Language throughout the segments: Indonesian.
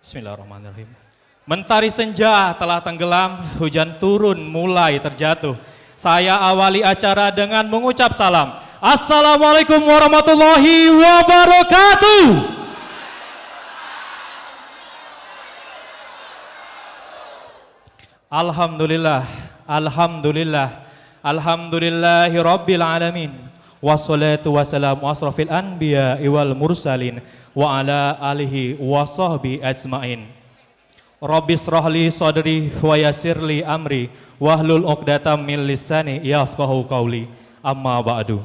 Bismillahirrahmanirrahim. Mentari senja telah tenggelam, hujan turun mulai terjatuh. Saya awali acara dengan mengucap salam. Assalamualaikum warahmatullahi wabarakatuh. Alhamdulillah, alhamdulillah, alhamdulillahi rabbil alamin. Wassalatu wassalamu asrafil anbiya wal mursalin wa ala alihi wa sahbihi ajmain. Rabbis rahli sadri wa yassirli amri wahlul uqdatam min lisani yafqahu qawli. Amma ba'du.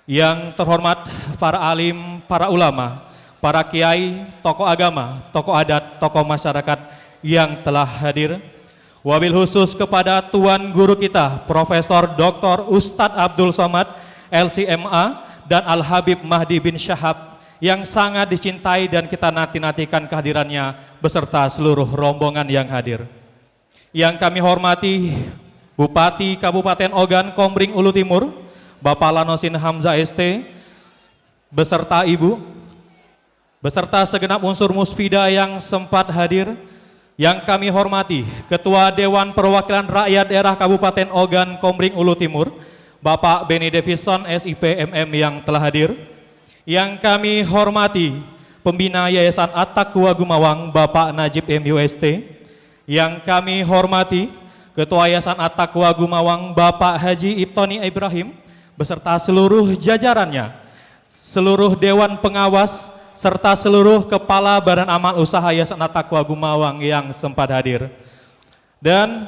Yang terhormat para alim, para ulama, para kiai, tokoh agama, tokoh adat, tokoh masyarakat yang telah hadir. Wabil khusus kepada Tuan Guru kita, Profesor Dr. Ustadz Abdul Somad, LCMA, dan Al-Habib Mahdi bin Syahab, yang sangat dicintai dan kita nanti-nantikan kehadirannya beserta seluruh rombongan yang hadir. Yang kami hormati Bupati Kabupaten Ogan Komering Ulu Timur, Bapak Lanosin Hamzah ST, beserta Ibu, beserta segenap unsur musfida yang sempat hadir. Yang kami hormati Ketua Dewan Perwakilan Rakyat Daerah Kabupaten Ogan Komering Ulu Timur, Bapak Benny Davison SIP MM yang telah hadir. Yang kami hormati Pembina Yayasan At-Taqwa Gumawang, Bapak Najib MUST. Yang kami hormati Ketua Yayasan At-Taqwa Gumawang, Bapak Haji Ibtoni Ibrahim, beserta seluruh jajarannya, seluruh Dewan Pengawas, serta seluruh Kepala Badan Amal Usaha Yayasan At-Taqwa Gumawang yang sempat hadir. Dan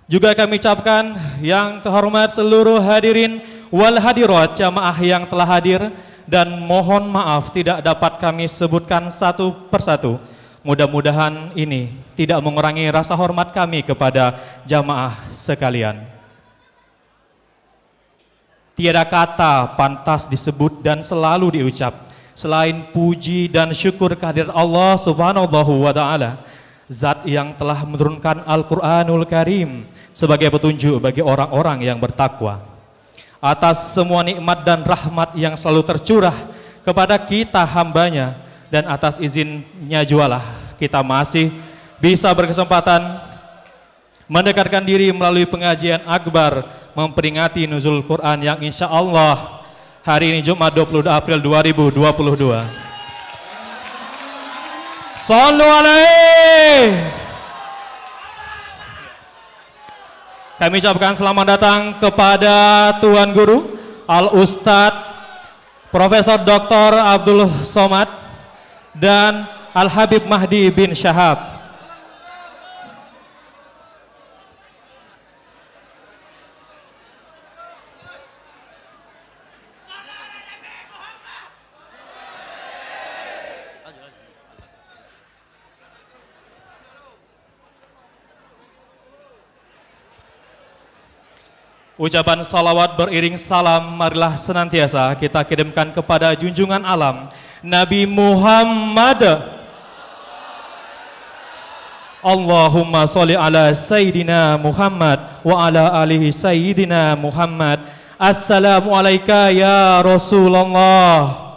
juga kami ucapkan yang terhormat seluruh hadirin wal hadirat jamaah yang telah hadir, dan mohon maaf tidak dapat kami sebutkan satu persatu. Mudah-mudahan ini tidak mengurangi rasa hormat kami kepada jamaah sekalian. Tiada kata pantas disebut dan selalu diucap selain puji dan syukur kehadirat Allah Subhanahu wa ta'ala, Zat yang telah menurunkan Al-Quranul Karim sebagai petunjuk bagi orang-orang yang bertakwa. Atas semua nikmat dan rahmat yang selalu tercurah kepada kita hambanya, dan atas izinnya jualah kita masih bisa berkesempatan mendekatkan diri melalui pengajian akbar memperingati nuzul Quran yang insya Allah hari ini Jumat 22 April 2022. Sallu alaihi. Kami ucapkan selamat datang kepada Tuan Guru Al-Ustadz Profesor Dr. Abdul Somad dan Al-Habib Mahdi bin Syahab. Ucapan salawat beriring salam marilah senantiasa kita kirimkan kepada junjungan alam Nabi Muhammad. Allahumma sholli ala Sayyidina Muhammad wa ala alihi Sayyidina Muhammad. Assalamu alayka ya Rasulullah.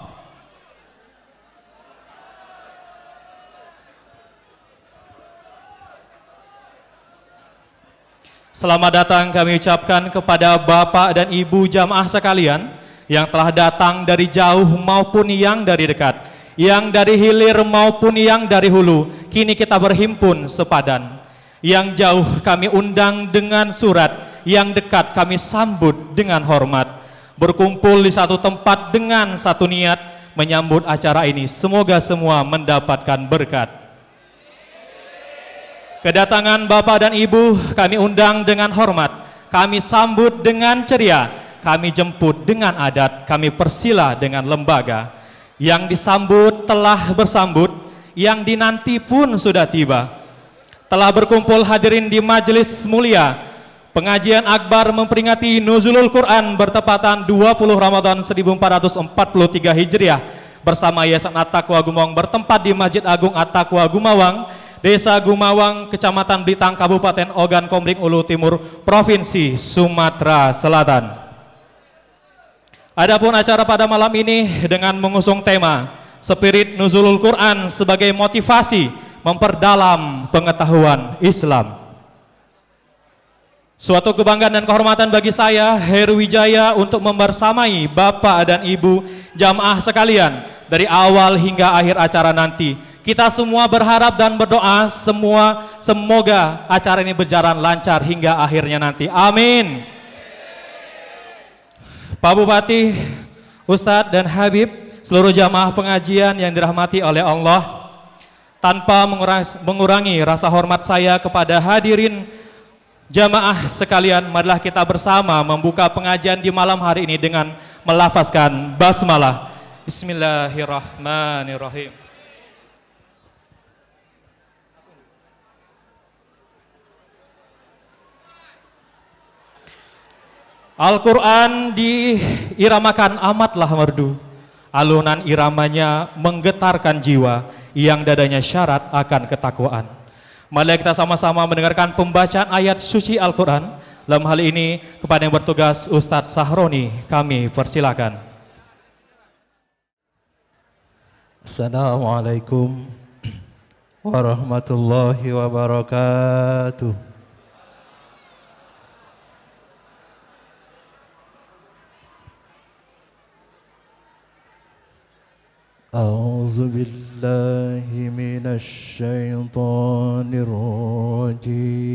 Selamat datang kami ucapkan kepada Bapak dan Ibu jamaah sekalian yang telah datang dari jauh maupun yang dari dekat, yang dari hilir maupun yang dari hulu. Kini kita berhimpun sepadan. Yang jauh kami undang dengan surat, yang dekat kami sambut dengan hormat. Berkumpul di satu tempat dengan satu niat menyambut acara ini. Semoga semua mendapatkan berkat. Kedatangan Bapak dan Ibu kami undang dengan hormat, kami sambut dengan ceria, kami jemput dengan adat, kami persila dengan lembaga. Yang disambut telah bersambut, yang dinanti pun sudah tiba. Telah berkumpul hadirin di majelis mulia pengajian akbar memperingati nuzulul Quran bertepatan 20 Ramadan 1443 Hijriah bersama Yayasan At-Taqwa Gumawang bertempat di Masjid Agung At-Taqwa Gumawang, Desa Gumawang, Kecamatan Blitang, Kabupaten Ogan Komering Ulu Timur, Provinsi Sumatera Selatan. Adapun acara pada malam ini dengan mengusung tema spirit nuzulul Quran sebagai motivasi memperdalam pengetahuan Islam. Suatu kebanggaan dan kehormatan bagi saya, Heru Wijaya, untuk membersamai Bapak dan Ibu jamaah sekalian dari awal hingga akhir acara nanti. Kita semua berharap dan berdoa semoga acara ini berjalan lancar hingga akhirnya nanti. Amin. Pak Bupati, Ustadz dan Habib, seluruh jamaah pengajian yang dirahmati oleh Allah, tanpa mengurangi rasa hormat saya kepada hadirin jamaah sekalian, marilah kita bersama membuka pengajian di malam hari ini dengan melafazkan basmalah. Bismillahirrahmanirrahim. Al-Quran diiramakan amatlah merdu, alunan iramanya menggetarkan jiwa yang dadanya syarat akan ketakwaan. Mari kita sama-sama mendengarkan pembacaan ayat suci Al-Quran. Dalam hal ini kepada yang bertugas Ustadz Sahroni kami persilakan. Assalamualaikum warahmatullahi wabarakatuh. أعوذ بالله من الشيطان الرجيم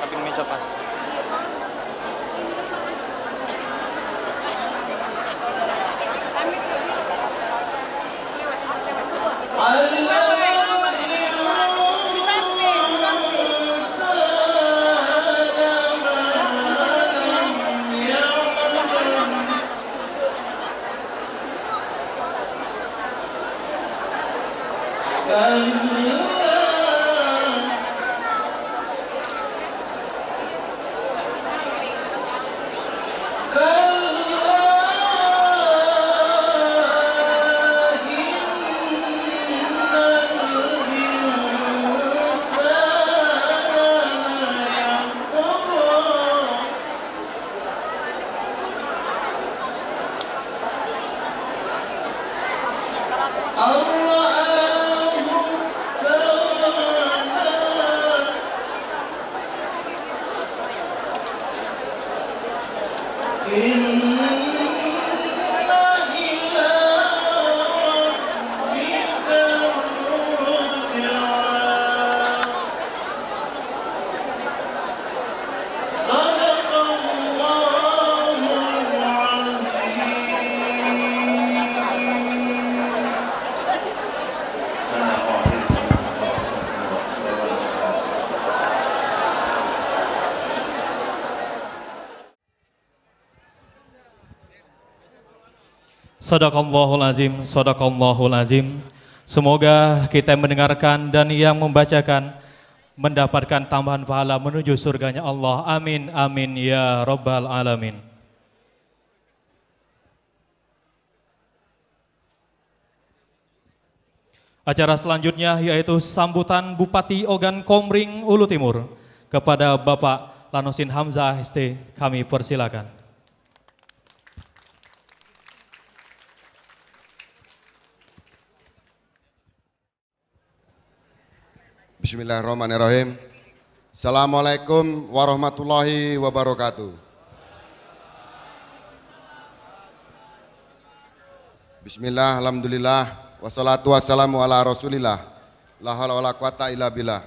samping meja Pak. Sadaqallahul azim, sadaqallahul azim. Semoga kita yang mendengarkan dan yang membacakan mendapatkan tambahan pahala menuju surganya Allah. Amin, amin ya rabbal alamin. Acara selanjutnya yaitu sambutan Bupati Ogan Komering Ulu Timur kepada Bapak Lanusin Hamzah ST. Kami persilakan. Bismillahirrahmanirrahim. Assalamualaikum warahmatullahi wabarakatuh. Bismillah, alhamdulillah, wassalatu wassalamu ala rasulillah, la haula wala quwata illa billah.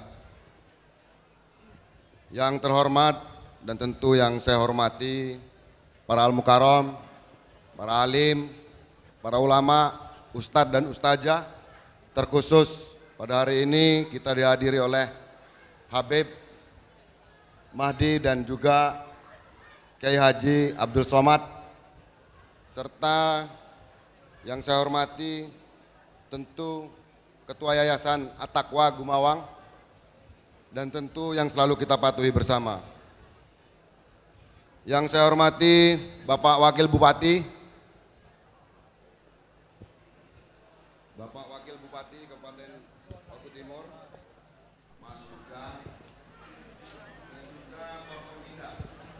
Yang terhormat dan tentu yang saya hormati para al-mukarram, para alim, para ulama, ustadz dan ustazah, terkhusus pada hari ini kita dihadiri oleh Habib Mahdi dan juga Kiai Haji Abdul Somad, serta yang saya hormati tentu Ketua Yayasan At-Taqwa Gumawang, dan tentu yang selalu kita patuhi bersama. Yang saya hormati Bapak Wakil Bupati, Bapak Wakil Bupati Kabupaten Oku Timur, Mas Yuda, dan juga Bapak Winda,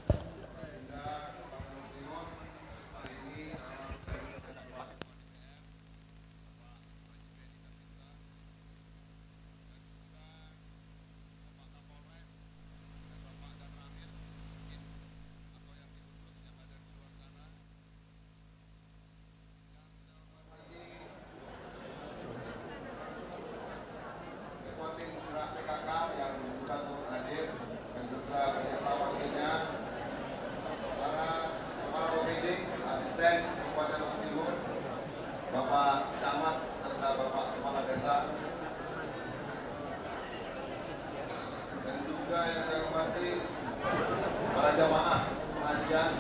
Kabupaten Timur. Hari ini Ketua Tim Gerak PKK yang juga turut hadir, dan juga beserta wakilnya, para kepala OPD, asisten Kabupaten Oku Timur, Bapak Camat serta Bapak Kepala Desa, dan juga yang saya hormati para jamaah pengajian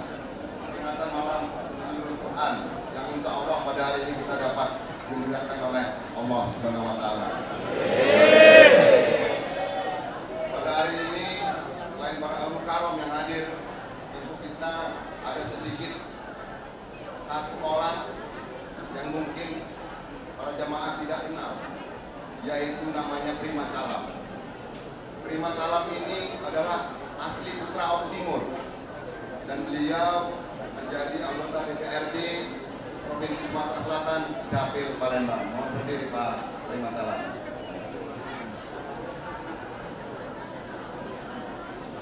peringatan malam Nuzulul Quran yang insya Allah pada hari ini kita dapat dimuliakan oleh Allah Subhanahu wa Ta'ala. Pada hari ini selain para al-mukarram yang hadir, tentu kita ada sedikit satu orang yang mungkin para jamaah tidak kenal, yaitu namanya Prima Salam. Prima Salam ini adalah asli putra Oku Timur dan beliau menjadi anggota DPRD Provinsi Sumatera Selatan, Dapil Palembang. Mohon berdiri Pak Prima Salam.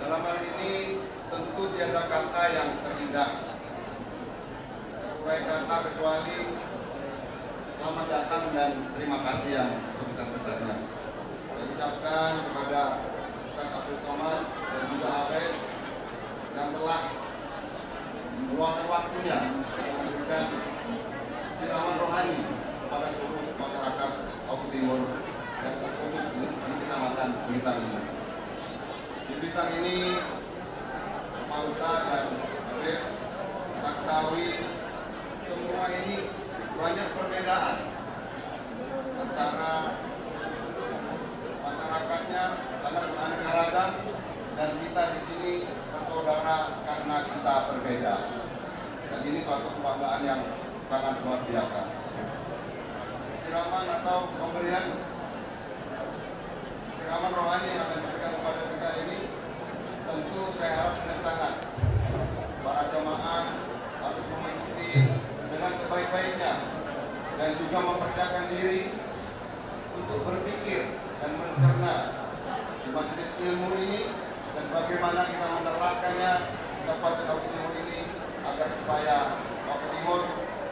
Dalam hal ini tentu tiada kata yang terindah, urai kata kecuali selamat datang dan terima kasih yang sebesar-besarnya. Saya ucapkan kepada Ustaz Abdul Somad dan juga Habib yang telah meluangkan waktunya memberikan siraman rohani kepada seluruh masyarakat Oku Timur dan terkhusus di Kecamatan Blitar ini. Di Blitar ini, Pak Ustaz dan Habib, kita ketahui semua ini banyak perbedaan antara masyarakatnya sangat beraneka ragam, dan kita di sini bersaudara karena kita berbeda. Dan ini suatu kebanggaan yang sangat luar biasa. Siraman atau pemberian siraman rohani yang akan diberikan kepada kita ini, tentu saya harap dengan sangat para jamaah harus mengikuti dengan sebaik-baiknya dan juga mempersiapkan diri untuk berpikir dan mencerna di majelis ilmu ini dan bagaimana kita menerapkannya di Kabupaten Oku Timur ini agar supaya Oku Timur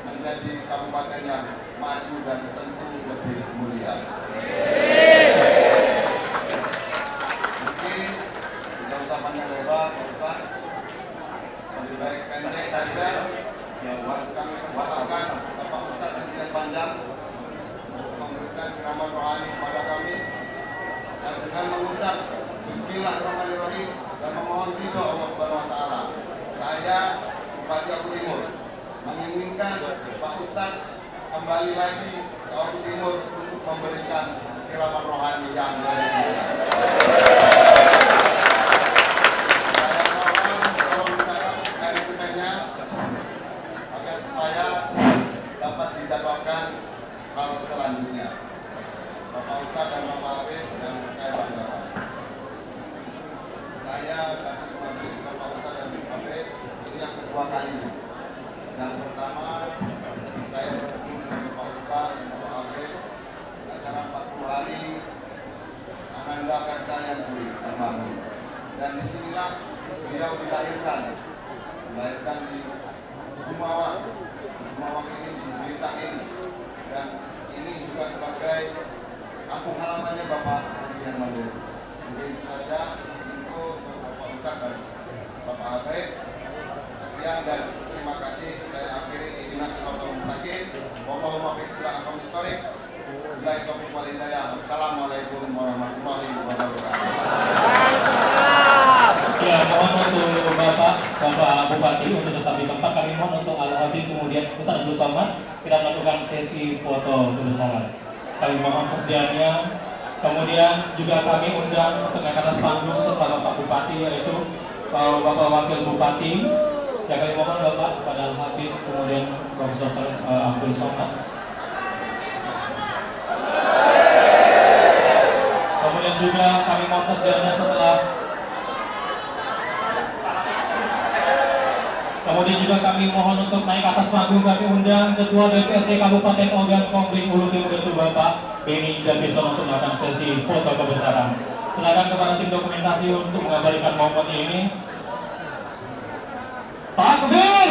menjadi kabupaten yang maju dan tentu lebih mulia. Mungkin tidak usah panjang lebar, Pak Ustaz. Lebih baik pendek saja. Kami persilakan Bapak Ustaz yang tidak panjang untuk memberikan siraman rohani kepada kami, dan dengan mengucap Bismillahirrahmanirrahim dan memohon ridho Allah Subhanahu wa Ta'ala, saya Bupati Oku Timur menginginkan Pak Ustadz kembali lagi ke Oku Timur untuk memberikan siraman rohani yang lain. Saya mohon tolong dicatat manajemennya agar supaya dapat dijadwalkan hal selanjutnya. Bapak Ustadz dan Bapak Habib yang saya banggakan. Saya datang ke majelis Bapak Ustadz dan Bapak Habib ini yang kedua kalinya. Yang pertama, saya bertemu dengan Bapak Ustadz dan Bapak Habib acara 40 hari Ananda Kancaya Negeri Terbangun. Dan disinilah beliau dilahirkan di Gumawang. Gumawang ini di Blitar ini. Dan ini juga sebagai kampung halamannya Bapak Haji Hermansyah. Mungkin itu saja info Bapak Ustadz dan Bapak Habib. Sekian dan terima kasih. Saya akhiri ihdinas siratal mustaqim. Wallahumma bi'la aqam thoriq. Billahi taufiq wal hidayah. Assalamualaikum warahmatullahi wabarakatuh. Ya, mohon untuk Bapak Bupati untuk tetap di tempat. Kami mohon untuk Al-Habib kemudian Ustaz Abdul Somad kita melakukan sesi foto bersama. Kami mohon kesediaannya. Kemudian juga kami undang untuk naik atas panggung serta Bapak Bupati yaitu Bapak Wakil Bupati. Ya kami mohon Bapak kepada Al-Habib kemudian Profesor Abdul Somad. Kemudian juga kami mohon kesediaannya setelah kemudian juga kami mohon untuk naik atas panggung. Kami undang Ketua DPRD Kabupaten Ogan Komering Ulu Timur itu Bapak Beni Davison untuk melakukan sesi foto kebesaran. Silakan kepada tim dokumentasi untuk mengabadikan momen ini. Takbir!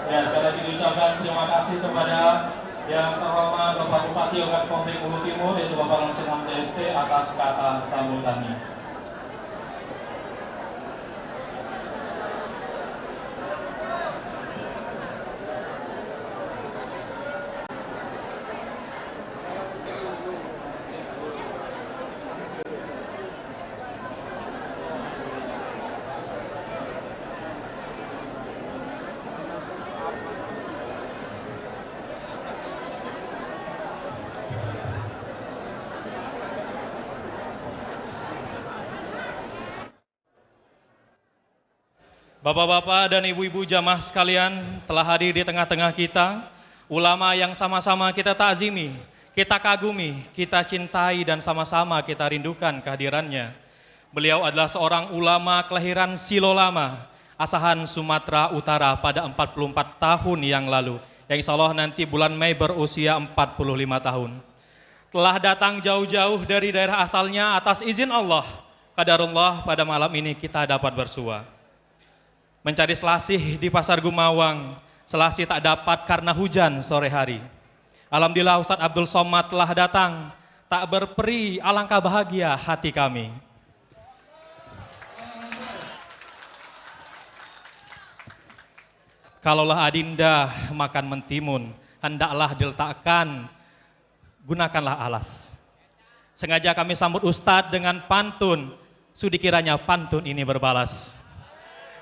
Ya, sekali lagi diucapkan terima kasih kepada yang terhormat Bapak Bupati Ogan Komering Ulu Timur yaitu Bapak Lamsin Hamzah ST atas kata sambutannya. Bapak-bapak dan ibu-ibu jamaah sekalian telah hadir di tengah-tengah kita, ulama yang sama-sama kita takzimi, kita kagumi, kita cintai dan sama-sama kita rindukan kehadirannya. Beliau adalah seorang ulama kelahiran Silolama, Asahan Sumatera Utara pada 44 tahun yang lalu, yang insya Allah nanti bulan Mei berusia 45 tahun. Telah datang jauh-jauh dari daerah asalnya atas izin Allah, qadarullah pada malam ini kita dapat bersua. Mencari selasih di pasar Gumawang, selasih tak dapat karena hujan sore hari. Alhamdulillah Ustadz Abdul Somad telah datang, tak berperi alangkah bahagia hati kami. Kalaulah adinda makan mentimun, hendaklah diletakkan, gunakanlah alas. Sengaja kami sambut Ustadz dengan pantun, sudi kiranya pantun ini berbalas.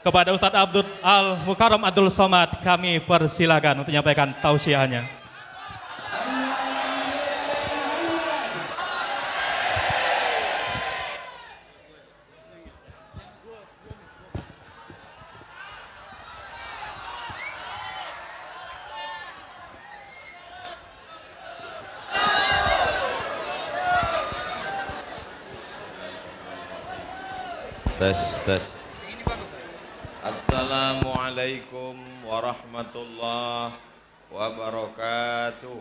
Kepada Ustadz Abdul Al-Mukarram Abdul Somad kami persilakan untuk menyampaikan tausiahnya. Tes. Assalamualaikum warahmatullahi wabarakatuh.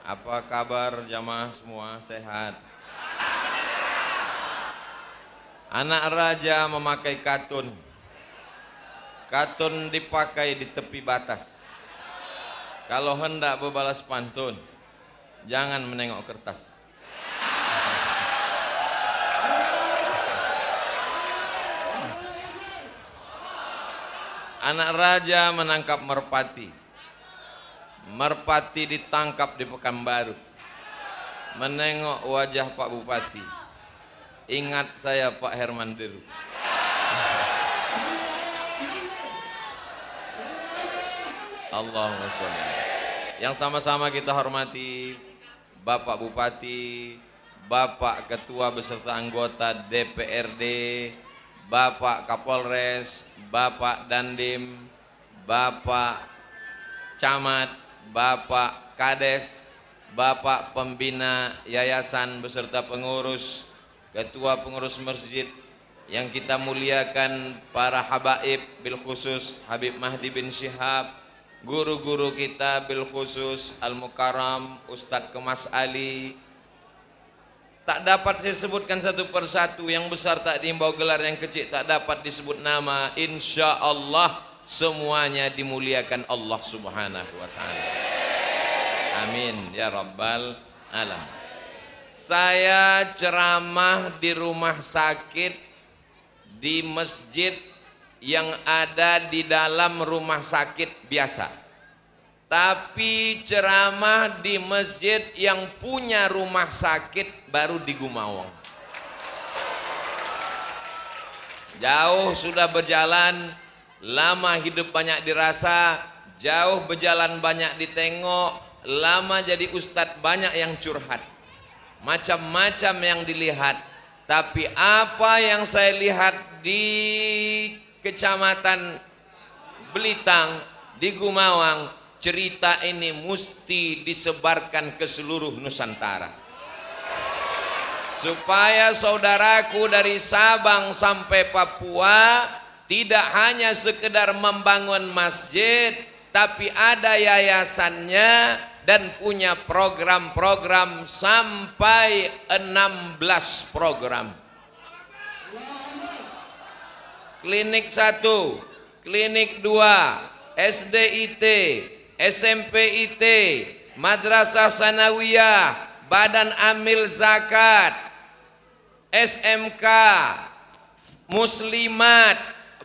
Apa kabar jamaah semua, sehat? Anak raja memakai katun. Katun dipakai di tepi batas. Kalau hendak berbalas pantun, jangan menengok kertas. Anak raja menangkap merpati. Merpati ditangkap di Pekanbaru. menengok wajah Pak Bupati, ingat saya Pak Herman Deru. Allahumma sholli. Yang sama-sama kita hormati Bapak Bupati, Bapak Ketua beserta anggota DPRD, Bapak Kapolres, Bapak Dandim, Bapak Camat, Bapak Kades, Bapak Pembina Yayasan beserta pengurus, Ketua Pengurus Masjid yang kita muliakan, para habaib bil khusus Habib Mahdi bin Syihab, guru-guru kita bil khusus Al-Mukarram Ustadz Kemas Ali. Tak dapat saya sebutkan satu persatu, yang besar tak diimbau gelar, yang kecil tak dapat disebut nama. Insya Allah semuanya dimuliakan Allah Subhanahu wa ta'ala. Amin ya rabbal alamin. Saya ceramah di rumah sakit, di masjid yang ada di dalam rumah sakit biasa, tapi ceramah di masjid yang punya rumah sakit baru di Gumawang. Jauh sudah berjalan, lama hidup banyak dirasa, jauh berjalan banyak ditengok, lama jadi ustadz banyak yang curhat, macam-macam yang dilihat. Tapi apa yang saya lihat di Kecamatan Belitang, di Gumawang, cerita ini mesti disebarkan ke seluruh Nusantara, supaya saudaraku dari Sabang sampai Papua tidak hanya sekedar membangun masjid, tapi ada yayasannya dan punya program-program sampai 16 program. Klinik 1, klinik 2, SDIT, SMPIT, Madrasah Sanawiyah, Badan Amil Zakat, SMK, Muslimat,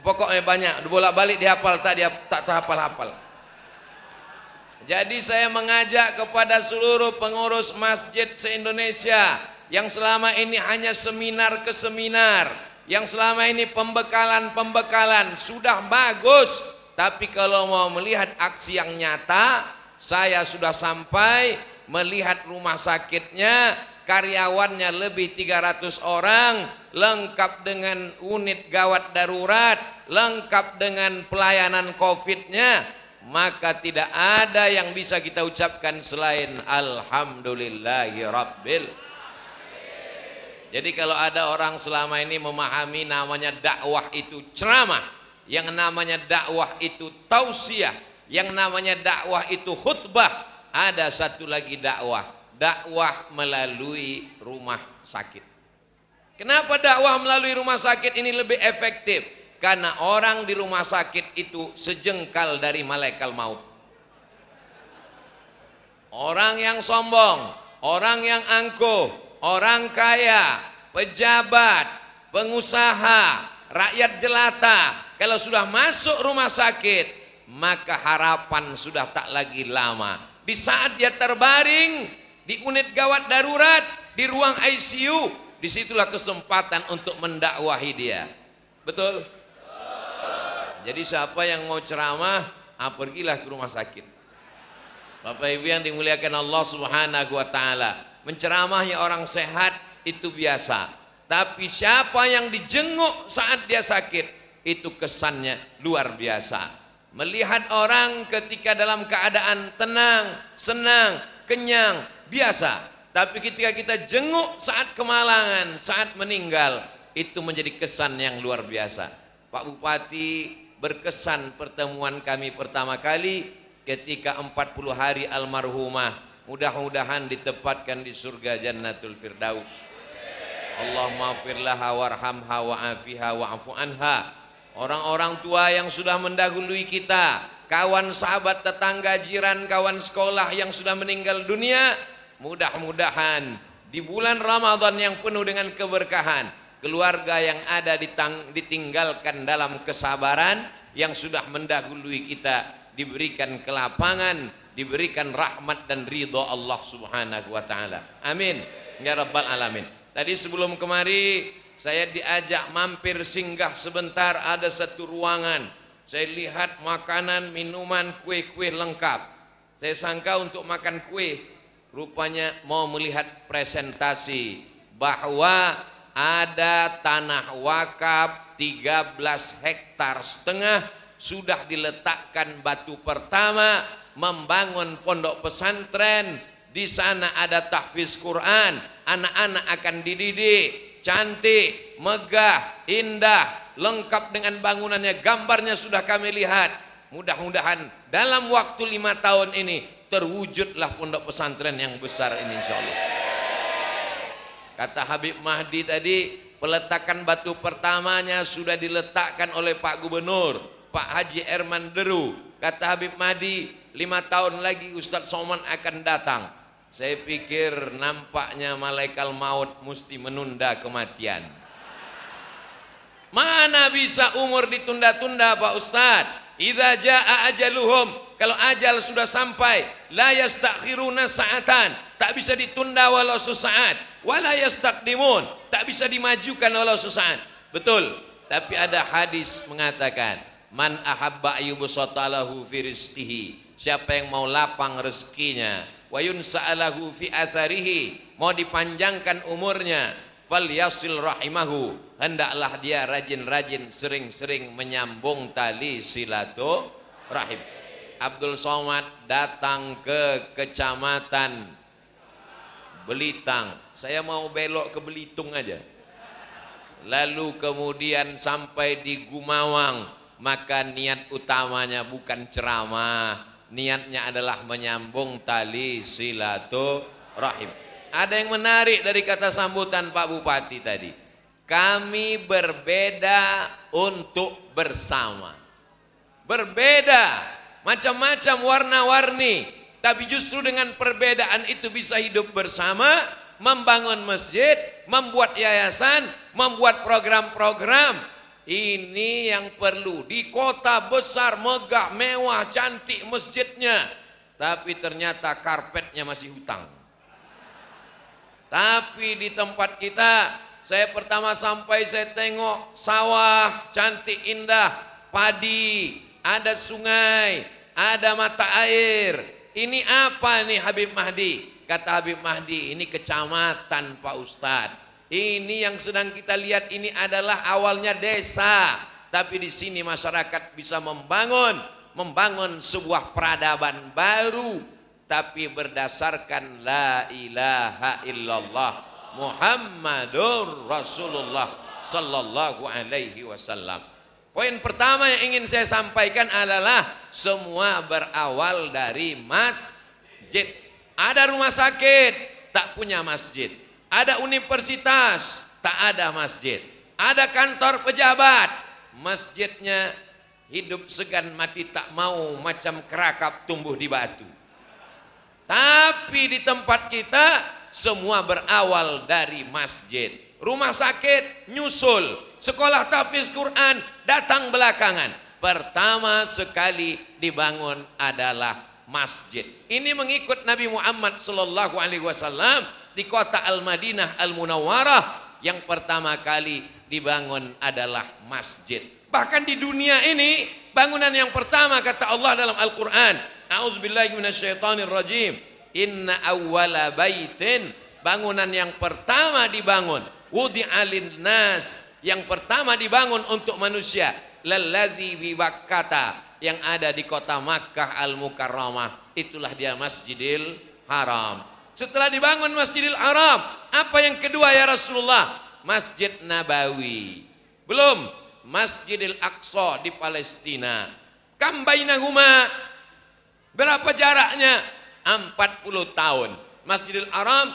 pokoknya banyak, bolak-balik dihafal, tak terhafal-hafal. Jadi saya mengajak kepada seluruh pengurus masjid se-Indonesia yang selama ini hanya seminar ke seminar, yang selama ini pembekalan sudah bagus, tapi kalau mau melihat aksi yang nyata, saya sudah sampai melihat rumah sakitnya, karyawannya lebih 300 orang, lengkap dengan unit gawat darurat, lengkap dengan pelayanan COVID-nya. Maka tidak ada yang bisa kita ucapkan selain Alhamdulillahi Rabbil. Jadi kalau ada orang selama ini memahami namanya dakwah itu ceramah, yang namanya dakwah itu tausiah, yang namanya dakwah itu khutbah, ada satu lagi dakwah melalui rumah sakit. Kenapa dakwah melalui rumah sakit ini lebih efektif? Karena orang di rumah sakit itu sejengkal dari malaikat maut. Orang yang sombong, orang yang angkuh, orang kaya, pejabat, pengusaha, rakyat jelata, kalau sudah masuk rumah sakit, maka harapan sudah tak lagi lama. Di saat dia terbaring di unit gawat darurat, di ruang ICU, disitulah kesempatan untuk mendakwahi dia. Betul? Jadi siapa yang mau ceramah, pergilah ke rumah sakit. Bapak Ibu yang dimuliakan Allah Subhanahu wa ta'ala, menceramahnya orang sehat itu biasa, tapi siapa yang dijenguk saat dia sakit, itu kesannya luar biasa. Melihat orang ketika dalam keadaan tenang, senang, kenyang, biasa, tapi ketika kita jenguk saat kemalangan, saat meninggal, itu menjadi kesan yang luar biasa. Pak Bupati berkesan pertemuan kami pertama kali ketika 40 hari almarhumah, mudah-mudahan ditempatkan di surga Jannatul Firdaus. Allahumma firlaha warhamha wa'afiha wa'afu anha. Orang-orang tua yang sudah mendahului kita, kawan sahabat tetangga jiran, kawan sekolah yang sudah meninggal dunia, mudah-mudahan di bulan Ramadan yang penuh dengan keberkahan, keluarga yang ada ditinggalkan dalam kesabaran, yang sudah mendahului kita diberikan kelapangan, diberikan rahmat dan ridho Allah Subhanahu wa taala. Amin ya rabbal alamin. Tadi sebelum kemari saya diajak mampir singgah sebentar, ada satu ruangan. Saya lihat makanan, minuman, kue-kue lengkap. Saya sangka untuk makan kue, rupanya mau melihat presentasi bahwa ada tanah wakaf 13 hektar setengah sudah diletakkan batu pertama, membangun pondok pesantren. Di sana ada tahfiz Quran, anak-anak akan dididik, cantik, megah, indah, lengkap dengan bangunannya, gambarnya sudah kami lihat. Mudah-mudahan dalam waktu 5 tahun ini terwujudlah pondok pesantren yang besar ini insyaallah. Kata Habib Mahdi tadi, peletakan batu pertamanya sudah diletakkan oleh Pak Gubernur, Pak Haji Erman Deru. Kata Habib Mahdi, 5 tahun lagi Ustadz Somad akan datang. Saya pikir nampaknya malaikat maut mesti menunda kematian. Mana bisa umur ditunda-tunda Pak Ustadz? Idza jaa ajaluhum, kalau ajal sudah sampai, la yastakhiruna sa'atan, tak bisa ditunda walau sesaat, wala yastaqdimun, tak bisa dimajukan walau sesaat. Betul, tapi ada hadis mengatakan, man ahabba ayyubsata lahu fi rizqihi, siapa yang mau lapang rezekinya, wa yunsa'alahu fi atharihi, mau dipanjangkan umurnya, falyasil rahimahu, hendaklah dia rajin-rajin sering-sering menyambung tali silaturahim. Abdul Somad datang ke kecamatan Belitang, saya mau belok ke Belitung aja, lalu kemudian sampai di Gumawang, maka niat utamanya bukan ceramah, niatnya adalah menyambung tali silaturahim. Ada yang menarik dari kata sambutan Pak Bupati tadi, kami berbeda untuk bersama. Berbeda, macam-macam warna-warni, tapi justru dengan perbedaan itu bisa hidup bersama, membangun masjid, membuat yayasan, membuat program-program. Ini yang perlu. Di kota besar, megah, mewah, cantik masjidnya, tapi ternyata karpetnya masih hutang. Tapi di tempat kita, saya pertama sampai saya tengok sawah cantik indah, padi, ada sungai, ada mata air. Ini apa nih Habib Mahdi? Kata Habib Mahdi, ini kecamatan Pak Ustadz. Ini yang sedang kita lihat ini adalah awalnya desa, tapi di sini masyarakat bisa membangun sebuah peradaban baru, tapi berdasarkan la ilaha illallah Muhammadur Rasulullah sallallahu alaihi wasallam. Poin pertama yang ingin saya sampaikan adalah semua berawal dari masjid. Ada rumah sakit, tak punya masjid. Ada universitas, tak ada masjid. Ada kantor pejabat, masjidnya hidup segan mati tak mau, macam kerakap tumbuh di batu. Tapi di tempat kita semua berawal dari masjid. Rumah sakit nyusul, sekolah tahfiz Quran datang belakangan. Pertama sekali dibangun adalah masjid. Ini mengikut Nabi Muhammad sallallahu alaihi wasallam di kota Al-Madinah Al-Munawwarah, yang pertama kali dibangun adalah masjid. Bahkan di dunia ini bangunan yang pertama kata Allah dalam Al-Quran, a'udzubillahi minasyaitonirrajim, inna awwala baitin, bangunan yang pertama dibangun, wudi'alin nas, yang pertama dibangun untuk manusia, lalladzi bi Bakkata, yang ada di kota Makkah Al-Mukarramah, itulah dia Masjidil Haram. Setelah dibangun Masjidil Haram, apa yang kedua ya Rasulullah? Masjid Nabawi. Belum, Masjidil Aqsa di Palestina. Kam bainahuma, berapa jaraknya? 40 tahun. Masjidil Haram,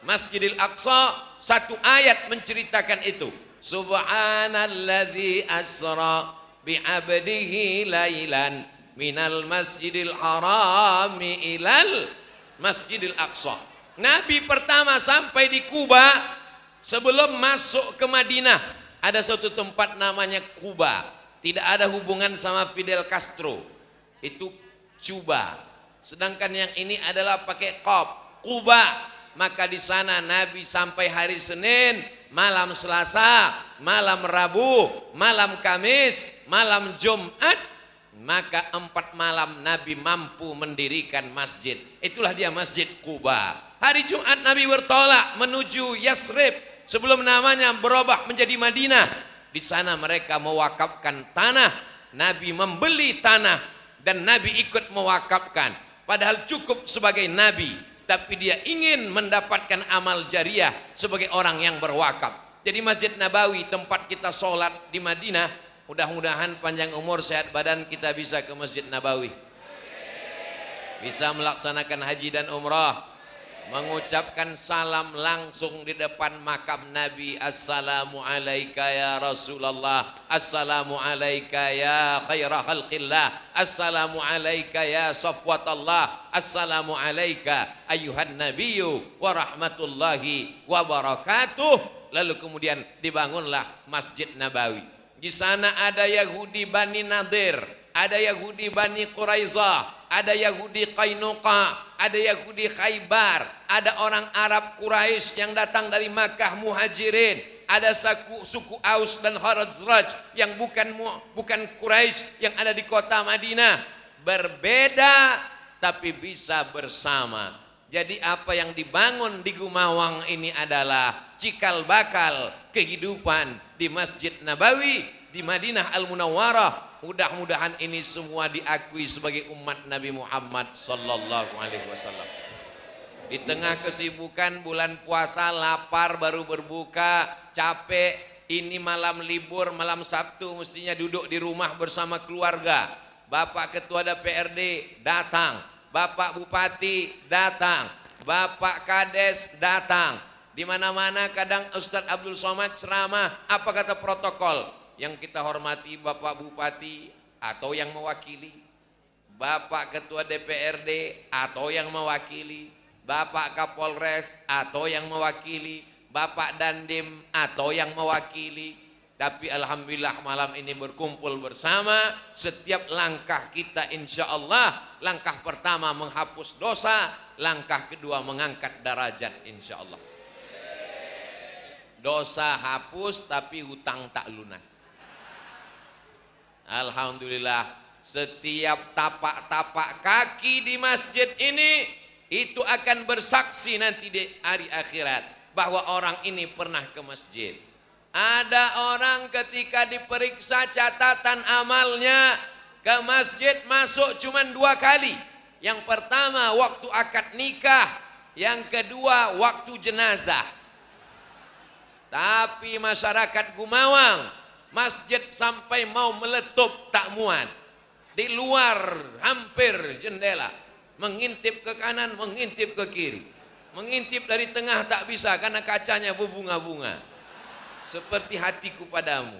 Masjidil Aqsa, satu ayat menceritakan itu. Subhanalladzi asra bi'abdihi lailan minal masjidil harami ilal masjidil aqsa. Nabi pertama sampai di Kuba sebelum masuk ke Madinah. Ada suatu tempat namanya Kuba, tidak ada hubungan sama Fidel Castro. Itu Cuba. Sedangkan yang ini adalah pakai qaf, Quba. Maka di sana Nabi sampai hari Senin, malam Selasa, malam Rabu, malam Kamis, malam Jumat. Maka 4 malam Nabi mampu mendirikan masjid. Itulah dia Masjid Quba. Hari Jumat Nabi bertolak menuju Yasrib sebelum namanya berubah menjadi Madinah. Di sana mereka mewakafkan tanah. Nabi membeli tanah dan Nabi ikut mewakafkan. Padahal cukup sebagai Nabi, tapi dia ingin mendapatkan amal jariah sebagai orang yang berwakaf. Jadi Masjid Nabawi tempat kita sholat di Madinah, mudah-mudahan panjang umur sehat badan kita bisa ke Masjid Nabawi, bisa melaksanakan haji dan umrah, mengucapkan salam langsung di depan makam Nabi. Assalamu alayka ya Rasulullah, assalamu alayka ya khaira khalqillah, assalamu alayka ya safwatallah, assalamu alayka ayuhan nabiyyu wa rahmatullahi wa barakatuh. Lalu kemudian dibangunlah Masjid Nabawi. Di sana ada Yahudi Bani Nadir, ada Yahudi Bani Quraizah, ada Yahudi Qainuqa, ada Yahudi Khaybar, ada orang Arab Quraisy yang datang dari Makkah Muhajirin, ada suku Aus dan Khazraj yang bukan Quraisy yang ada di kota Madinah. Berbeda tapi bisa bersama. Jadi apa yang dibangun di Gumawang ini adalah cikal bakal kehidupan di Masjid Nabawi di Madinah Al-Munawwarah. Mudah-mudahan ini semua diakui sebagai umat Nabi Muhammad sallallahu alaihi wasallam. Di tengah kesibukan bulan puasa, lapar baru berbuka, capek, ini malam libur, malam Sabtu mestinya duduk di rumah bersama keluarga. Bapak Ketua DPRD datang, Bapak Bupati datang, Bapak Kades datang. Di mana-mana kadang Ustadz Abdul Somad ceramah, apa kata protokol? Yang kita hormati Bapak Bupati atau yang mewakili, Bapak Ketua DPRD atau yang mewakili, Bapak Kapolres atau yang mewakili, Bapak Dandim atau yang mewakili. Tapi alhamdulillah malam ini berkumpul bersama. Setiap langkah kita insya Allah, langkah pertama menghapus dosa, langkah kedua mengangkat derajat insya Allah. Dosa hapus tapi hutang tak lunas. Alhamdulillah, setiap tapak-tapak kaki di masjid ini itu akan bersaksi nanti di hari akhirat bahwa orang ini pernah ke masjid. Ada orang ketika diperiksa catatan amalnya ke masjid masuk cuma 2 kali. Yang pertama waktu akad nikah, yang kedua waktu jenazah. Tapi masyarakat Gumawang, masjid sampai mau meletup tak muat. Di luar hampir jendela, mengintip ke kanan, mengintip ke kiri. Mengintip dari tengah tak bisa karena kacanya berbunga-bunga. Seperti hatiku padamu.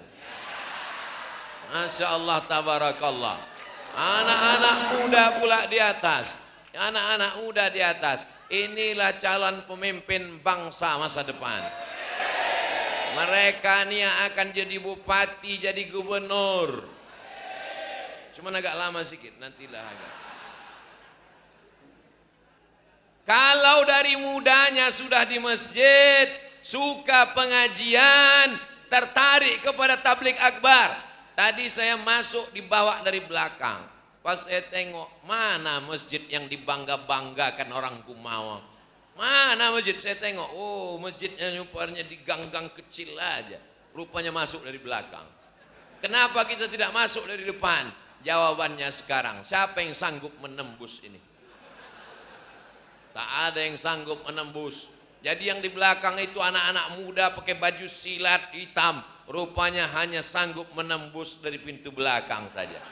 Masya Allah, tabarakallah. Anak-anak muda pula di atas. Anak-anak muda di atas. Inilah calon pemimpin bangsa masa depan. Mereka ni yang akan jadi bupati, jadi gubernur. Cuma agak lama sedikit, nantilah agak. Kalau dari mudanya sudah di masjid, suka pengajian, tertarik kepada tabligh akbar. Tadi saya masuk dibawa dari belakang. Pas saya tengok, mana masjid yang dibangga-banggakan orang Gumawang. Mana masjid? Saya tengok, oh masjidnya rupanya di gang-gang kecil aja. Rupanya masuk dari belakang. Kenapa kita tidak masuk dari depan? Jawabannya sekarang, siapa yang sanggup menembus ini? Tak ada yang sanggup menembus. Jadi yang di belakang itu anak-anak muda pakai baju silat hitam. Rupanya hanya sanggup menembus dari pintu belakang saja.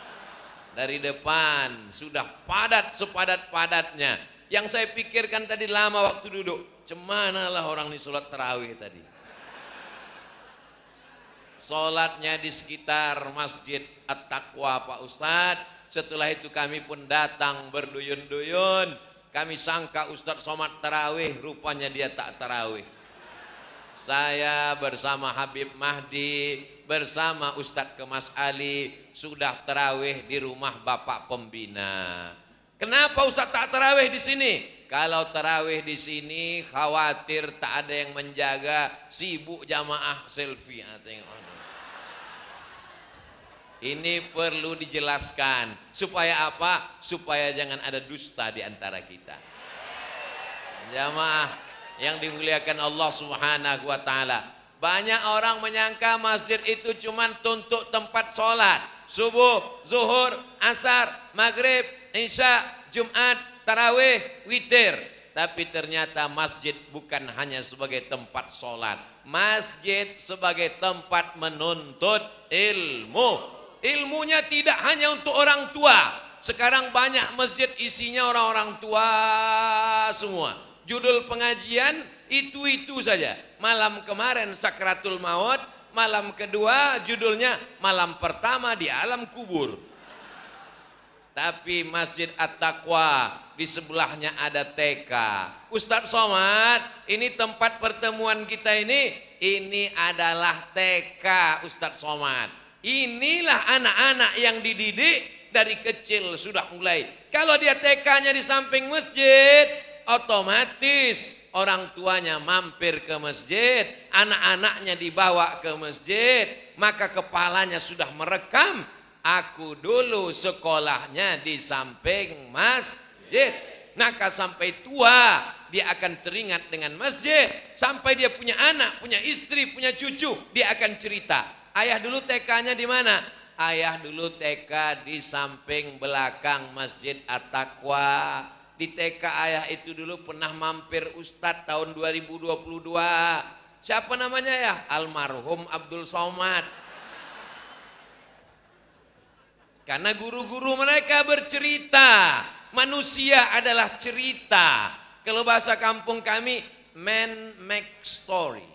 Dari depan sudah padat sepadat-padatnya. Yang saya pikirkan tadi lama waktu duduk. Cemanalah orang ini sholat tarawih tadi. Sholatnya di sekitar Masjid At-Taqwa Pak Ustadz. Setelah itu kami pun datang berduyun-duyun. Kami sangka Ustadz Somad tarawih, rupanya dia tak tarawih. Saya bersama Habib Mahdi, bersama Ustadz Kemas Ali, sudah tarawih di rumah Bapak Pembina. Kenapa Ustaz tak tarawih di sini? Kalau tarawih di sini khawatir tak ada yang menjaga, sibuk jamaah selfie. Tengok. Ini perlu dijelaskan. Supaya apa? Supaya jangan ada dusta di antara kita. Jamaah yang dimuliakan Allah Subhanahu wa taala. Banyak orang menyangka masjid itu cuma untuk tempat sholat. Subuh, zuhur, asar, maghrib, isya, Jumat, tarawih, witir. Tapi ternyata masjid bukan hanya sebagai tempat sholat. Masjid sebagai tempat menuntut ilmu. Ilmunya tidak hanya untuk orang tua. Sekarang banyak masjid isinya orang-orang tua semua. Judul pengajian itu-itu saja. Malam kemarin Sakratul Maut, malam kedua judulnya malam pertama di alam kubur. Tapi Masjid At-Taqwa di sebelahnya ada TK. Ustadz Somad, ini tempat pertemuan kita ini adalah TK Ustadz Somad. Inilah anak-anak yang dididik dari kecil sudah mulai. Kalau dia TK-nya di samping masjid, otomatis orang tuanya mampir ke masjid, anak-anaknya dibawa ke masjid, maka kepalanya sudah merekam, aku dulu sekolahnya di samping masjid. Maka sampai tua dia akan teringat dengan masjid. Sampai dia punya anak, punya istri, punya cucu, dia akan cerita. Ayah dulu TK-nya di mana? Ayah dulu TK di samping belakang Masjid At-Taqwa. Di TK ayah itu dulu pernah mampir Ustadz tahun 2022. Siapa namanya ya? Almarhum Abdul Somad. Karena guru-guru mereka bercerita. Manusia adalah cerita. Kalau bahasa kampung kami, man make story.